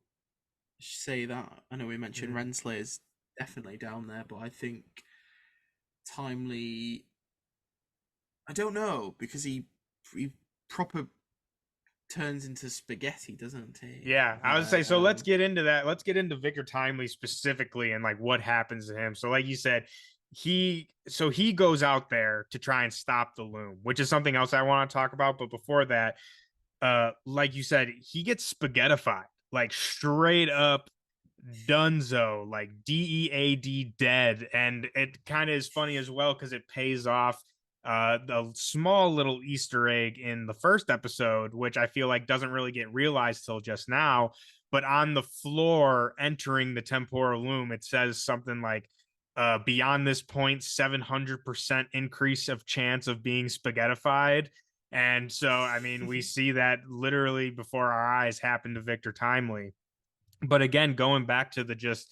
say that. I know we mentioned Rennslayer is definitely down there, but I think Timely, I don't know, because he proper turns into spaghetti, doesn't he? Yeah, I would say, so let's get into that. Let's get into Victor Timely specifically and like what happens to him. So like you said, he goes out there to try and stop the loom, which is something else I want to talk about. But before that, like you said, he gets spaghettified, like straight up dunzo, like DEAD, dead. And it kind of is funny as well, because it pays off the small little Easter egg in the first episode, which I feel like doesn't really get realized till just now. But on the floor entering the temporal loom, it says something like, beyond this point, 700% increase of chance of being spaghettified. And so, I mean, we see that literally before our eyes happen to Victor Timely. But again, going back to the just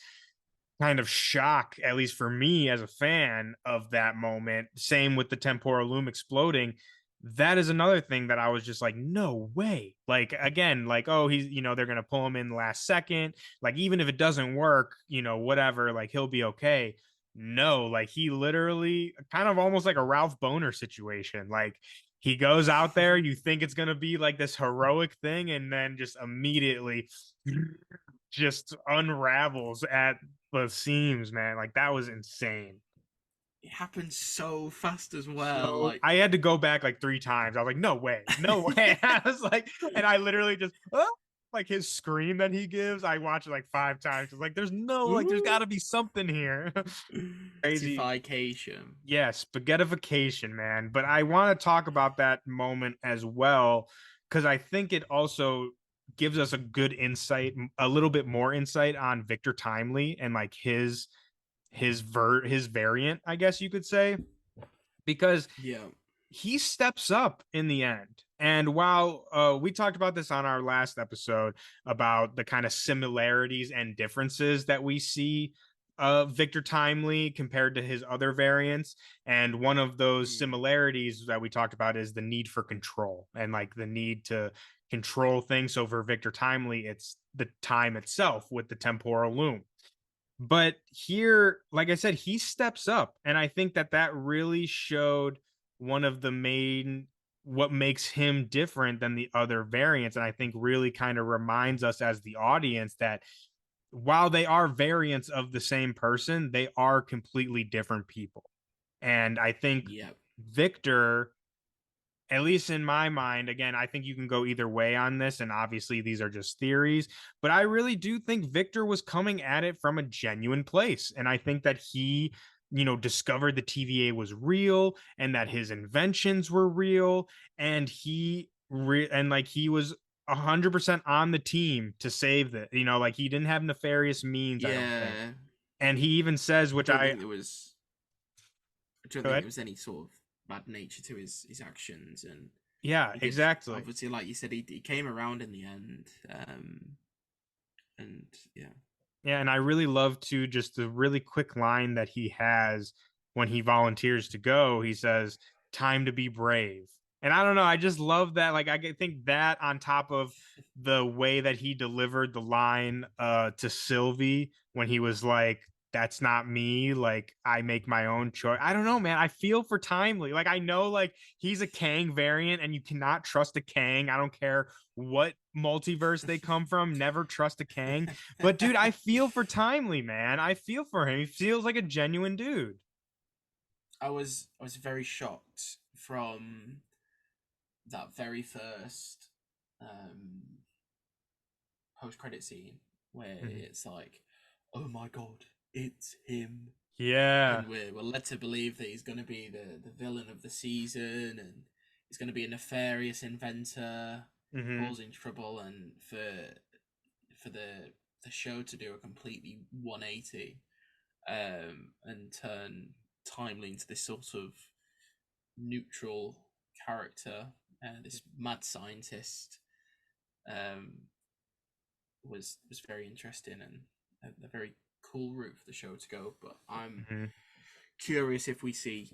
kind of shock, at least for me as a fan of that moment, same with the temporal loom exploding. That is another thing that I was just like, no way. Like, again, like, oh, he's, they're going to pull him in the last second. Like, even if it doesn't work, whatever, like, he'll be okay. No, like, he literally kind of almost like a Ralph Boner situation. Like, he goes out there, you think it's going to be like this heroic thing, and then just immediately just unravels at the seams, man. Like, that was insane. It happened so fast as well. So, like, I had to go back like 3 times. I was like, no way. I was like, and I literally just like his scream that he gives, I watch it like 5 times. It's like, there's got to be something here. Crazy. Yeah, spaghettification, man. But I want to talk about that moment as well, because I think it also gives us a good insight, a little bit more insight on Victor Timely and like his variant, I guess you could say, because he steps up in the end. And while we talked about this on our last episode about the kind of similarities and differences that we see Victor Timely compared to his other variants, and one of those similarities that we talked about is the need for control and like the need to control things. So for Victor Timely, it's the time itself with the temporal loom. But here, like I said, he steps up, and I think that really showed one of the main, what makes him different than the other variants. And I think really kind of reminds us as the audience that while they are variants of the same person, they are completely different people. And I think Victor at least in my mind, again, I think you can go either way on this, and obviously these are just theories, but I really do think Victor was coming at it from a genuine place. And I think that he, discovered the TVA was real and that his inventions were real, and he was 100% on the team to save that. Like he didn't have nefarious means, I don't think. Yeah, And he even says, I which don't think there was. I don't go think ahead. there was any sort of bad nature to his actions, and Yeah, he did exactly. obviously, like you said, he came around in the end. And yeah, Yeah, and I really love to just the really quick line that he has when he volunteers to go. He says, "Time to be brave." And I don't know, I just love that. Like think that on top of the way that he delivered the line to Sylvie when he was like, "That's not me, like I make my own choice." I don't know, man. I feel for Timely. Like I know like he's a Kang variant and you cannot trust a Kang. I don't care what multiverse they come from, never trust a Kang. But dude, I feel for Timely, man. I feel for him. He feels like a genuine dude. I was very shocked from that very first um post credit scene where Mhm. it's like, oh my god, it's him. Yeah. And we're led to believe that he's going to be the villain of the season, and he's going to be a nefarious inventor Hmm. causing trouble, and for the show to do a completely 180 and turn Timely into this sort of neutral character, this mad scientist, um, was very interesting and a very cool route for the show to go. But I'm Hmm. curious if we see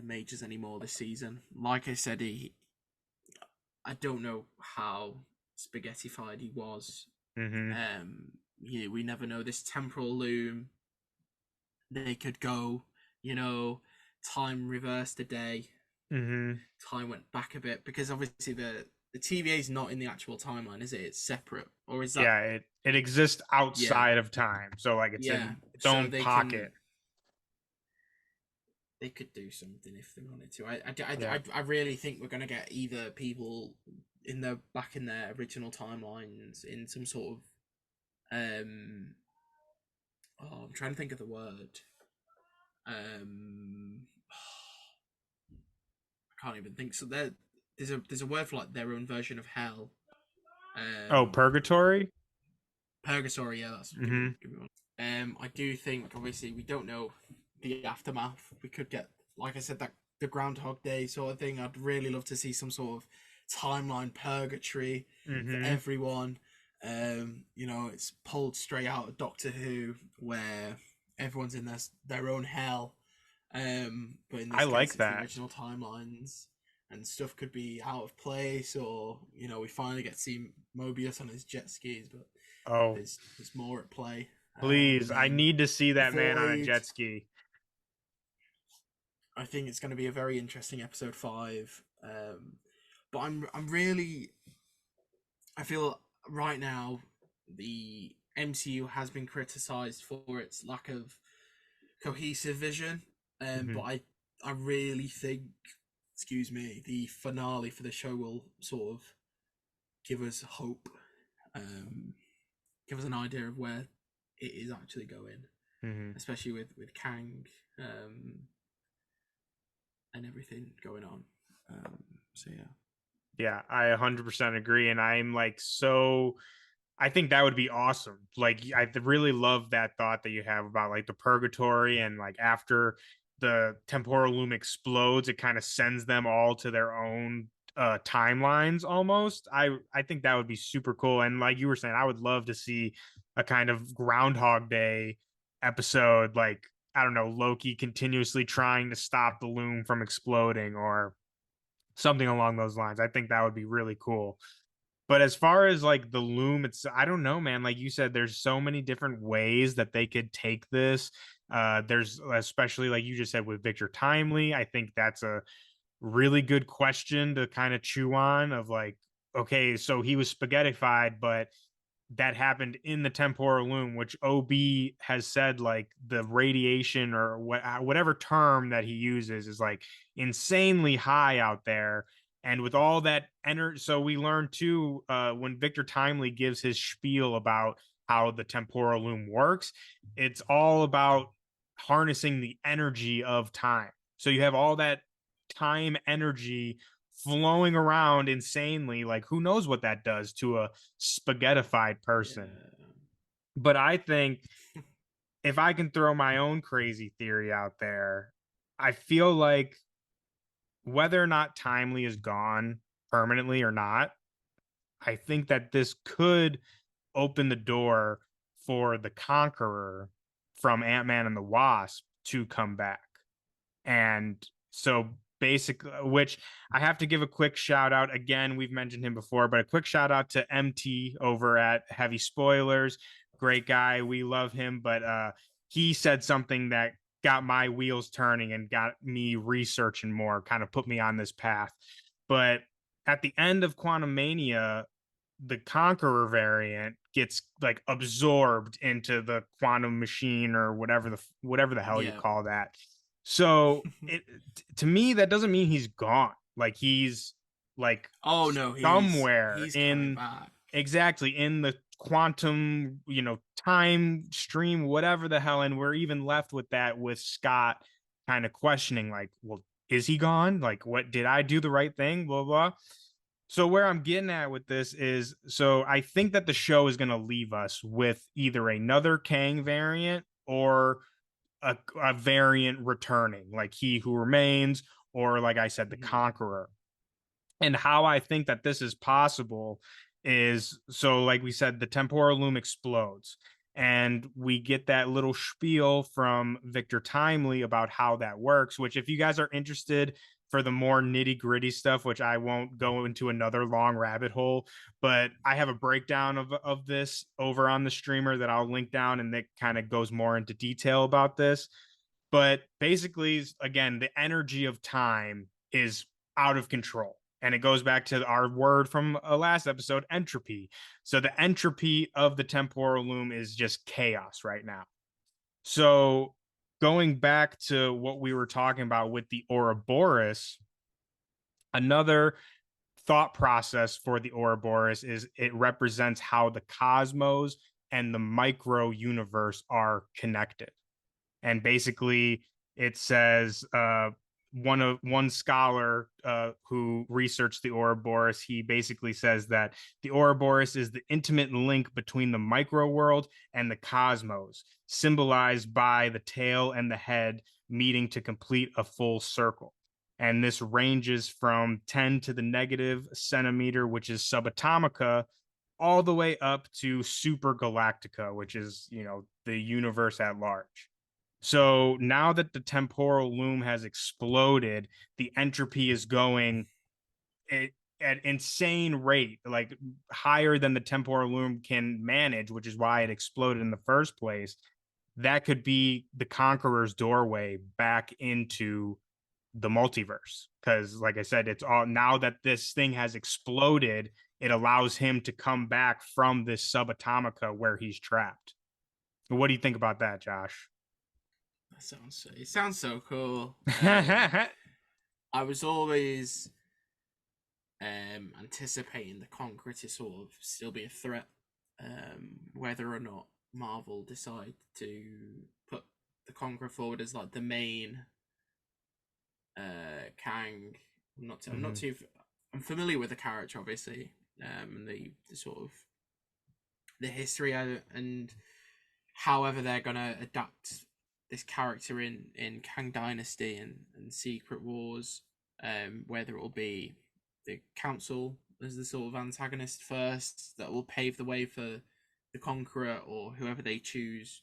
Majors anymore this season. Like I said, I don't know how spaghettified he was. Hmm. We never know. This temporal loom, they could go, you know, time reversed a day, Hmm. time went back a bit, because obviously the TVA is not in the actual timeline, is it? It's separate, or is that? Yeah, it exists Yeah, outside of time. So like it's yeah. in its So own pocket. they could do something if they wanted to. Yeah. I really think we're gonna get either people back in their original timelines in some sort of um. Oh, I'm trying to think of the word. Um, I can't even think. So there's a word for like their own version of hell. Oh, Um, Purgatory? Purgatory. Yeah, that's Hmm. give me one. I do think obviously we don't know the aftermath. We could get, like I said, that the Groundhog Day sort of thing. I'd really love to see some sort of timeline purgatory for Hmm. everyone. It's pulled straight out of Doctor Who, where everyone's in their own hell. But in I this case, like it's the that. original timelines, and stuff could be out of place, or we finally get to see Mobius on his jet skis, but Oh, there's more at play. please. And I then need to see the that man on a Void. jet ski. I think it's going to be a very interesting episode 5. But I'm really, I feel right now the MCU has been criticized for its lack of cohesive vision. But Hmm. I really think, excuse me, the finale for the show will sort of give us hope, um, give us an idea of where it is actually going, Hmm. especially with Kang, um, and everything going on. So yeah. Yeah, I 100% agree. And I'm like, I think that would be awesome. Like, I really love that thought that you have about like the purgatory and like after the temporal loom explodes, it kind of sends them all to their own timelines almost. I think that would be super cool. And like you were saying, I would love to see a kind of Groundhog Day episode, like I don't know, Loki continuously trying to stop the loom from exploding or something along those lines. I think that would be really cool. But as far as like the loom, I don't know, man. Like you said, there's so many different ways that they could take this. There's especially like you just said with Victor Timely. I think that's a really good question to kind of chew on. Of like, okay, so he was spaghettified, but that happened in the temporal loom, which OB has said like the radiation or whatever term that he uses is like insanely high out there. And with all that energy, so we learn too, when Victor Timely gives his spiel about how the temporal loom works, it's all about harnessing the energy of time. So you have all that time energy flowing around insanely. Like, who knows what that does to a spaghettified person? Yeah. But I think if I can throw my own crazy theory out there, I feel like whether or not Timely is gone permanently or not, I think that this could open the door for the Conqueror from Ant-Man and the Wasp to come back. And so basically, which I have to give a quick shout out again, we've mentioned him before, but a quick shout out to MT over at Heavy Spoilers. Great guy, we love him, but he said something that got my wheels turning and got me researching more, kind of put me on this path. But at the end of Quantum Mania, the Conqueror variant gets like absorbed into the quantum machine or whatever the hell you Yeah. call that. So it to me that doesn't mean he's gone. Like he's like Oh no, somewhere he's coming in back. exactly in the quantum, time stream, whatever the hell. And we're even left with that with Scott kind of questioning, like, well, is he gone? Like, what did I do the right thing? Blah blah. So where I'm getting at with this is, so I think that the show is going to leave us with either another Kang variant or a variant returning, like He Who Remains, or like I said, the Mhm. Conqueror. And how I think that this is possible is, so like we said, the temporal loom explodes. And we get that little spiel from Victor Timely about how that works, which, if you guys are interested for the more nitty gritty stuff, which I won't go into another long rabbit hole, but I have a breakdown of this over on the streamer that I'll link down, and that kind of goes more into detail about this. But basically, again, the energy of time is out of control. And it goes back to our word from a last episode, entropy. So the entropy of the temporal loom is just chaos right now. So going back to what we were talking about with the Ouroboros, another thought process for the Ouroboros is it represents how the cosmos and the micro universe are connected. And basically it says one scholar who researched the Ouroboros, he basically says that the Ouroboros is the intimate link between the micro world and the cosmos, symbolized by the tail and the head meeting to complete a full circle. And this ranges from 10 to the negative centimeter, which is subatomica, all the way up to super galactica, which is, the universe at large. So now that the temporal loom has exploded, the entropy is going at insane rate, like higher than the temporal loom can manage, which is why it exploded in the first place. That could be the Conqueror's doorway back into the multiverse. Because, like I said, it's all now that this thing has exploded, it allows him to come back from this subatomica where he's trapped. What do you think about that, Josh? It sounds so cool. I was always anticipating the Conqueror to sort of still be a threat, whether or not Marvel decide to put the Conqueror forward as like the main Kang. I'm not too. I'm familiar with the character, obviously, and the sort of the history and however they're gonna adapt this character in Kang Dynasty and Secret Wars, whether it will be the Council as the sort of antagonist first that will pave the way for the Conqueror, or whoever they choose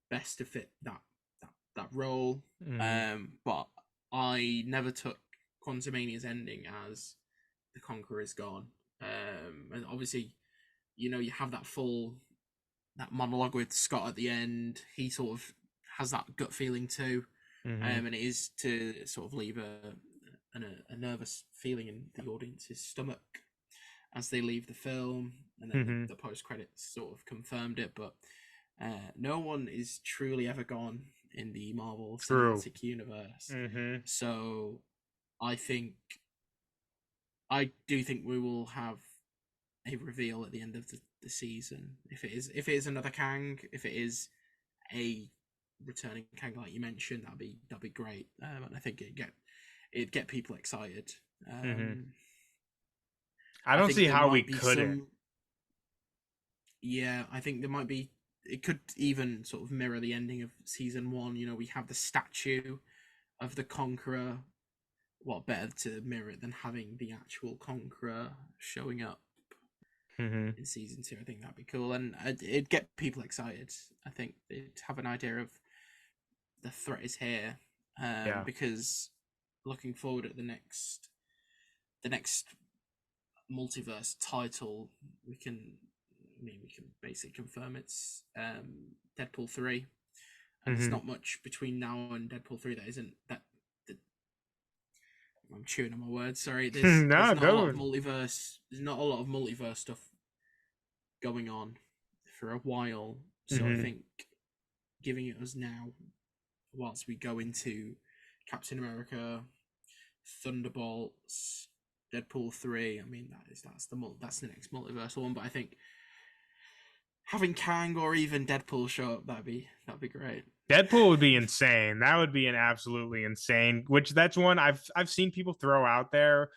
best to fit that role. But I never took Quantumania's ending as the Conqueror is gone. And obviously, you have that monologue with Scott at the end. He sort of has that gut feeling too, and it is to sort of leave a nervous feeling in the audience's stomach as they leave the film, and then the post credits sort of confirmed it. But no one is truly ever gone in the Marvel Cinematic Universe. So I think I do think we will have a reveal at the end of the season. If it is another Kang, if it is a returning Kang like you mentioned, that'd be great. And I think it'd get people excited. I don't think see there how might we be couldn't. Yeah, I think there might be. It could even sort of mirror the ending of season 1. You know, we have the statue of the Conqueror. What better to mirror it than having the actual Conqueror showing up in season 2? I think that'd be cool, and it'd get people excited. I think they'd have an idea of the threat is here, because looking forward at the next multiverse title, we can basically confirm it's Deadpool 3, and there's not much between now and Deadpool 3 that isn't that. I'm chewing on my words. Sorry. There's not a lot of multiverse. There's not a lot of multiverse stuff going on for a while. So I think giving it us now, whilst we go into Captain America, Thunderbolts, Deadpool 3. I mean, that's the next multiverse one. But I think having Kang or even Deadpool show up, that'd be great. Deadpool would be insane. That would be an absolutely insane. Which that's one I've seen people throw out there,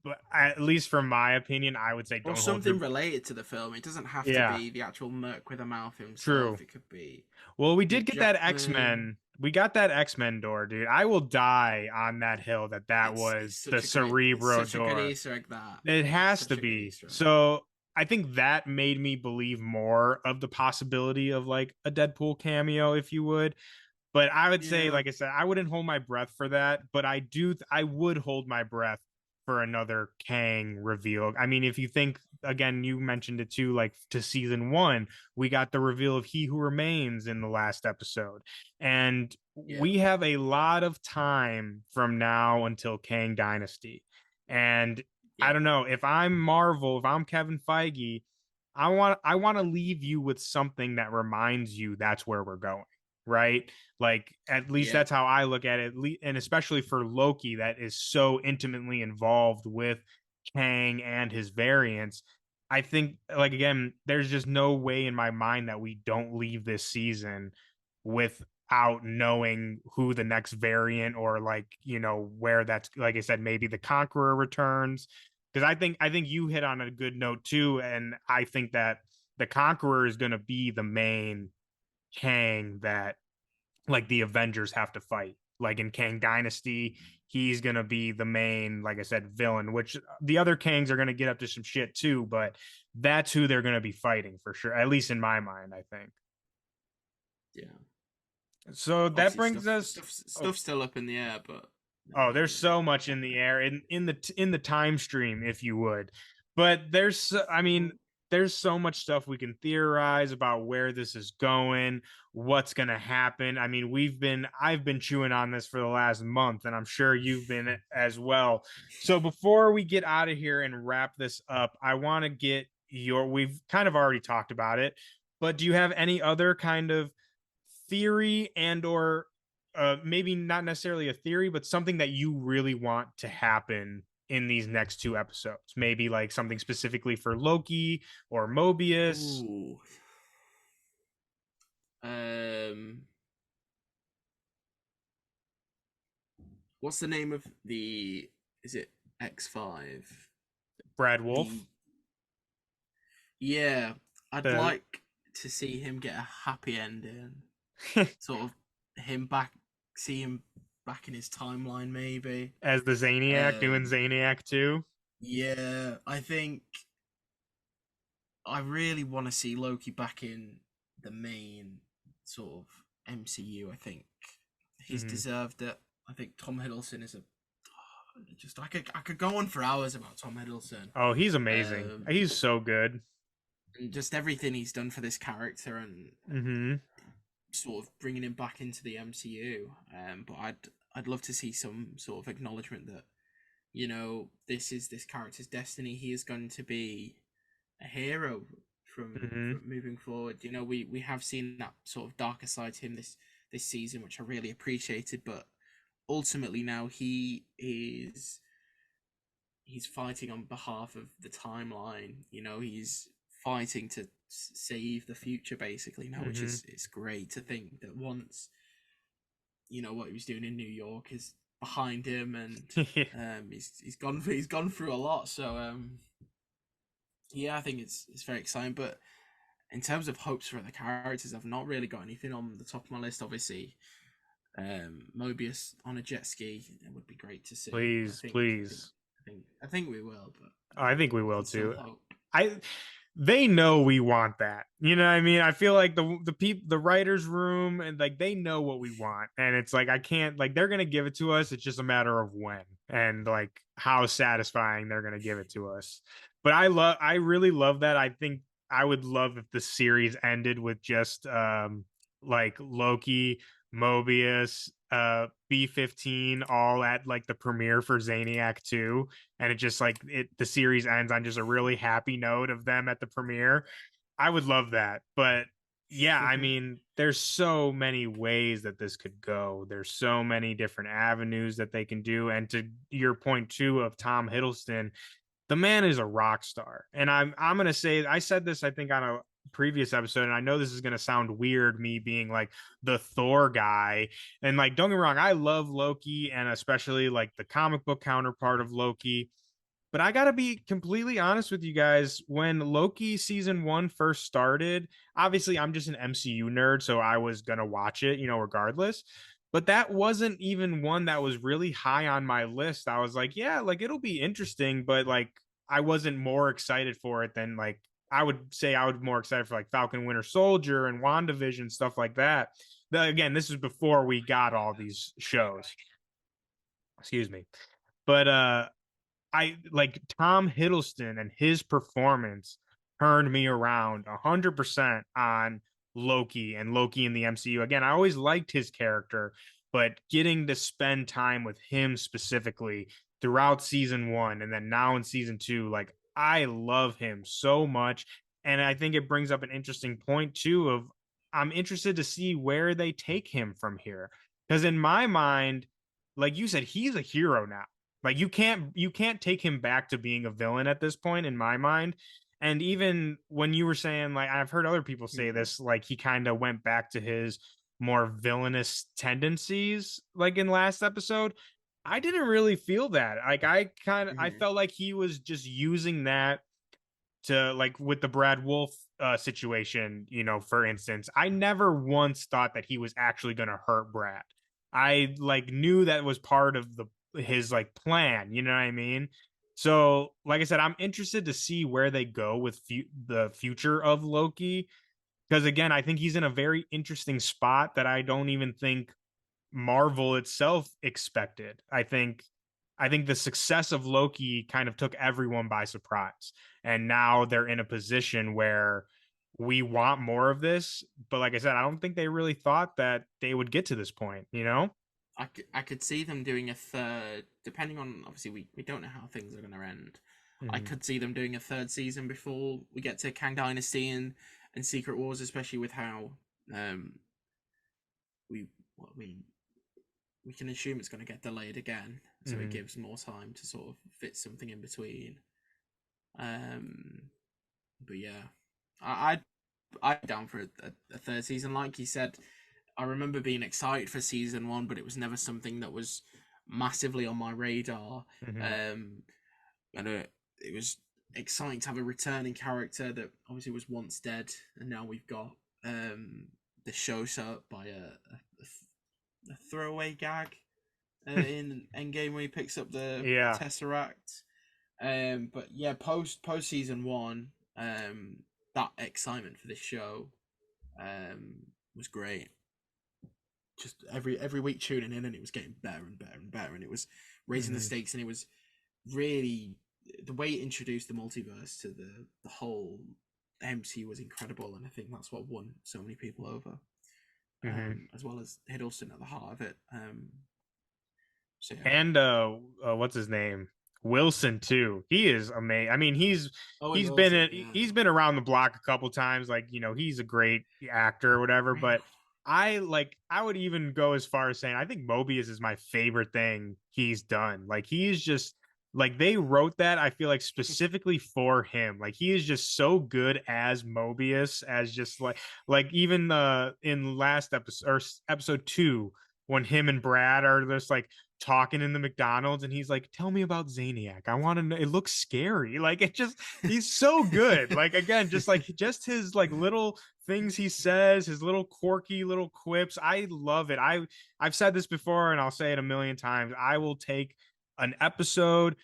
but at least from my opinion, I would say don't or something related to the film. It doesn't have to be the actual Merc with a mouth himself. True. It could be. Well, we did get that X-Men. We got that X-Men door, dude. I will die on that hill that was the Cerebro door. A good Easter egg, that. It has to be. So I think that made me believe more of the possibility of like a Deadpool cameo, if you would. But I would say, like I said, I wouldn't hold my breath for that. But I would hold my breath for another Kang reveal. I mean, if you think, again, you mentioned it too, like to season 1, we got the reveal of He Who Remains in the last episode. And we have a lot of time from now until Kang Dynasty. And I don't know, if I'm Marvel, if I'm Kevin Feige, I want to leave you with something that reminds you that's where we're going, right? Like, at least that's how I look at it. And especially for Loki, that is so intimately involved with Kang and his variants. I think, like, again, there's just no way in my mind that we don't leave this season without knowing who the next variant, or like, you know, where that's, like I said, maybe the Conqueror returns. Because I think you hit on a good note too, and I think that the Conqueror is going to be the main Kang that, like, the Avengers have to fight. Like in Kang Dynasty, he's going to be the main, like I said, villain, which the other Kangs are going to get up to some shit too, but that's who they're going to be fighting for sure, at least in my mind, I think. Yeah. So that brings us... Stuff's still up in the air, but... Oh, there's so much in the air in the time stream, if you would. But there's so much stuff we can theorize about where this is going, what's going to happen. I mean, I've been chewing on this for the last month, and I'm sure you've been as well. So before we get out of here and wrap this up, I want to get we've kind of already talked about it, but do you have any other kind of theory and or maybe not necessarily a theory, but something that you really want to happen in these next 2 episodes? Maybe like something specifically for Loki or Mobius. Ooh. What's the name of is it X5? Brad Wolf? Yeah, I'd like to see him get a happy ending. Sort of see him back in his timeline, maybe. As the Zaniac, doing Zaniac 2? Yeah, I think I really want to see Loki back in the main sort of MCU. I think he's deserved it. I think Tom Hiddleston is I could go on for hours about Tom Hiddleston. Oh, he's amazing. He's so good. And just everything he's done for this character, and sort of bringing him back into the MCU. But I'd love to see some sort of acknowledgement that, you know, this is this character's destiny. He is going to be a hero from moving forward. You know, we have seen that sort of darker side to him this season, which I really appreciated. But ultimately now he's he's fighting on behalf of the timeline. You know, he's fighting to save the future, basically. Now, which is it's great to think that once, you know, what he was doing in New York is behind him, and he's gone through a lot. So yeah, I think it's very exciting. But in terms of hopes for the characters, I've not really got anything on the top of my list. Obviously, Mobius on a jet ski, it would be great to see. Please. I think we will, but I think we will too. Hope. They know we want that. You know what I mean? I feel like the writers' room, and like they know what we want, and it's like I can't, like, they're gonna give it to us. It's just a matter of when and like how satisfying they're gonna give it to us. But I really love that. I think I would love if the series ended with just like Loki, Mobius, B-15 all at like the premiere for Zaniac 2, and it just like the series ends on just a really happy note of them at the premiere. I would love that. But yeah, I mean, there's so many ways that this could go. There's so many different avenues that they can do. And to your point too of Tom Hiddleston, the man is a rock star. And I'm gonna say, I said this I think on a previous episode, and I know this is gonna sound weird, me being like the Thor guy. And like, don't get me wrong, I love Loki, and especially like the comic book counterpart of Loki. But I gotta be completely honest with you guys. When Loki season 1 first started, obviously I'm just an MCU nerd, so I was gonna watch it, you know, regardless. But that wasn't even one that was really high on my list. I was like, yeah, like it'll be interesting, but like I wasn't more excited for it than like I would say I would more excited for like Falcon Winter Soldier and WandaVision, stuff like that. Again, this is before we got all these shows. Excuse me. But I like Tom Hiddleston, and his performance turned me around 100% on Loki and Loki in the MCU. Again, I always liked his character, but getting to spend time with him specifically throughout season 1 and then now in season 2, like I love him so much. And I think it brings up an interesting point too of I'm interested to see where they take him from here. Because in my mind, like you said, he's a hero now. Like you can't take him back to being a villain at this point in my mind. And even when you were saying, like, I've heard other people say this, like he kind of went back to his more villainous tendencies like in last episode. I didn't really feel that. Like I felt like he was just using that to, like, with the Brad Wolf situation, you know, for instance. I never once thought that he was actually going to hurt Brad. I like knew that was part of his like plan, you know what I mean? So, like I said, I'm interested to see where they go with the future of Loki, because again, I think he's in a very interesting spot that I don't even think Marvel itself expected. I think the success of Loki kind of took everyone by surprise. And now they're in a position where we want more of this, but like I said, I don't think they really thought that they would get to this point, you know? I could see them doing a third, depending on, obviously we don't know how things are going to end. I could see them doing a third season before we get to Kang Dynasty and Secret Wars, especially with how we can assume it's going to get delayed again, so it gives more time to sort of fit something in between. But yeah, I'm down for a third season. Like you said, I remember being excited for season 1, but it was never something that was massively on my radar. And it was exciting to have a returning character that obviously was once dead, and now we've got the show set up by a throwaway gag in Endgame where he picks up the Tesseract. But yeah, post season 1, that excitement for this show was great. Just every week tuning in, and it was getting better and better and better, and it was raising the stakes, and it was really the way it introduced the multiverse to the whole MCU was incredible, and I think that's what won so many people over, as well as Hiddleston at the heart of it. So yeah. And what's his name? Wilson too. He is amazing. I mean, he's been around the block a couple times. Like, you know, he's a great actor or whatever. But I would even go as far as saying I think Mobius is my favorite thing he's done. Like, he's just Like they wrote that, I feel like specifically for him. Like he is just so good as Mobius, as just like even in last episode or episode 2, when him and Brad are just like talking in the McDonald's and he's like, tell me about Zaniac. I want to know, it looks scary. Like it just, he's so good. Like again, just his like little things he says, his little quirky little quips. I love it. I've said this before and I'll say it a million times. I will take an episode,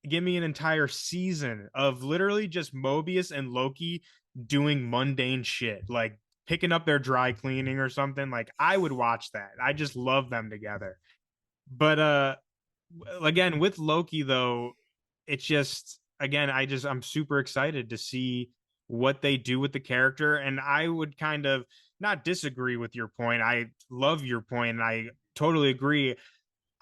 give me an entire season of literally just Mobius and Loki doing mundane shit, like picking up their dry cleaning or something. Like I would watch that. I just love them together. But again, with Loki though, it's just again, I'm super excited to see what they do with the character. And I would kind of not disagree with your point. I love your point and I totally agree.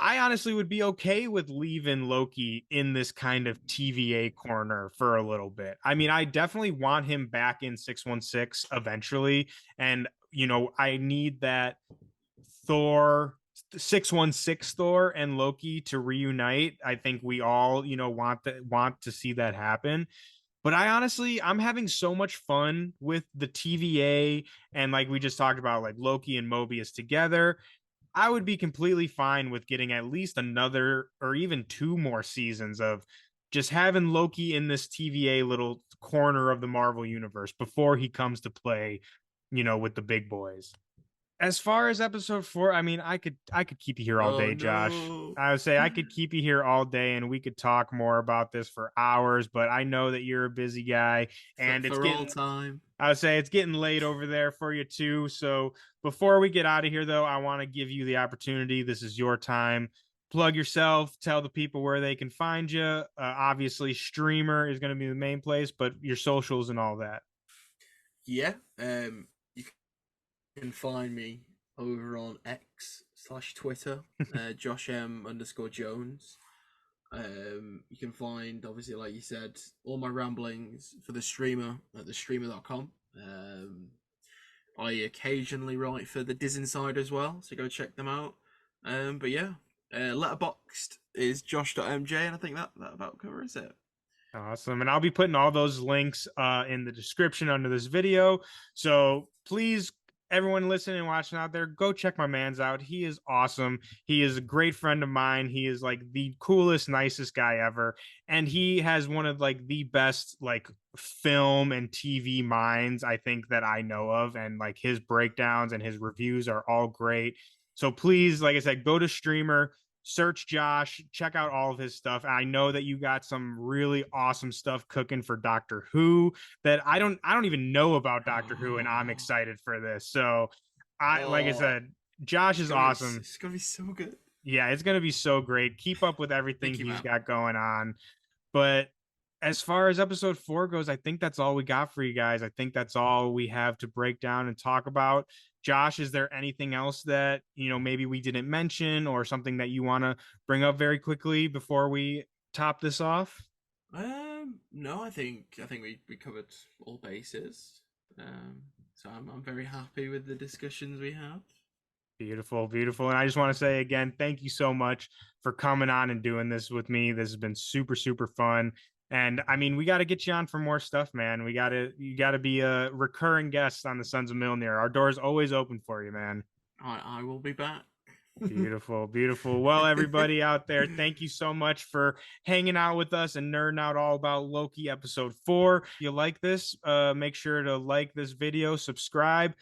I honestly would be okay with leaving Loki in this kind of TVA corner for a little bit. I mean, I definitely want him back in 616 eventually. And, you know, I need that Thor 616 Thor and Loki to reunite. I think we all, you know, want to see that happen. But I'm having so much fun with the TVA and like we just talked about, like Loki and Mobius together. I would be completely fine with getting at least another or even 2 more seasons of just having Loki in this TVA little corner of the Marvel universe before he comes to play, you know, with the big boys. As far as episode 4, I mean, I could keep you here all day, Josh. No. I would say I could keep you here all day and we could talk more about this for hours, but I know that you're a busy guy and For all time. I would say it's getting late over there for you too. So before we get out of here though, I want to give you the opportunity. This is your time. Plug yourself, tell the people where they can find you. Obviously Streamer is going to be the main place, but your socials and all that. Yeah. You can find me over on X/Twitter, Josh M_Jones. You can find, obviously, like you said, all my ramblings for the streamer at thestreamer.com. I occasionally write for the Diz Insider as well, so go check them out. But yeah, Letterboxd is josh.mj, and I think that about covers it. Awesome. And I'll be putting all those links in the description under this video. So please, everyone listening and watching out there, go check my man's out. He is awesome. He is a great friend of mine. He is like the coolest, nicest guy ever. And he has one of like the best like film and TV minds I think that I know of. And like his breakdowns and his reviews are all great. So please, like I said, go to Streamer, search Josh, check out all of his stuff. I know that you got some really awesome stuff cooking for Doctor Who that I don't even know about Doctor Who, and I'm excited for this. So like I said, Josh is awesome. It's gonna be so good. Yeah, it's gonna be so great. Keep up with everything he's got going on. But as far as episode 4 goes, I think that's all we got for you guys. I think that's all we have to break down and talk about. Josh, is there anything else that, you know, maybe we didn't mention or something that you want to bring up very quickly before we top this off? No, I think we covered all bases. So I'm very happy with the discussions we had. Beautiful, beautiful. And I just want to say again, thank you so much for coming on and doing this with me. This has been super, super fun. And I mean, we got to get you on for more stuff, man. You got to be a recurring guest on the Sons of Mjolnir. Our door's always open for you, man. I will be back. Beautiful, beautiful. Well, everybody out there, thank you so much for hanging out with us and nerding out all about Loki episode 4. If you like this, make sure to like this video, subscribe,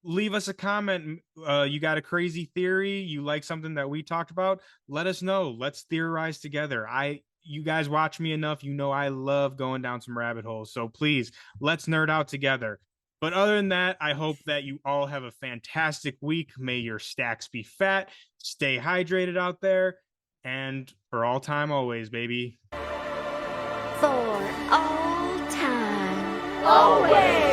leave us a comment. You got a crazy theory, you like something that we talked about, let us know. Let's theorize together. You guys watch me enough, you know I love going down some rabbit holes. So please, let's nerd out together. But other than that, I hope that you all have a fantastic week. May your stacks be fat. Stay hydrated out there. And for all time, always, baby. For all time, always.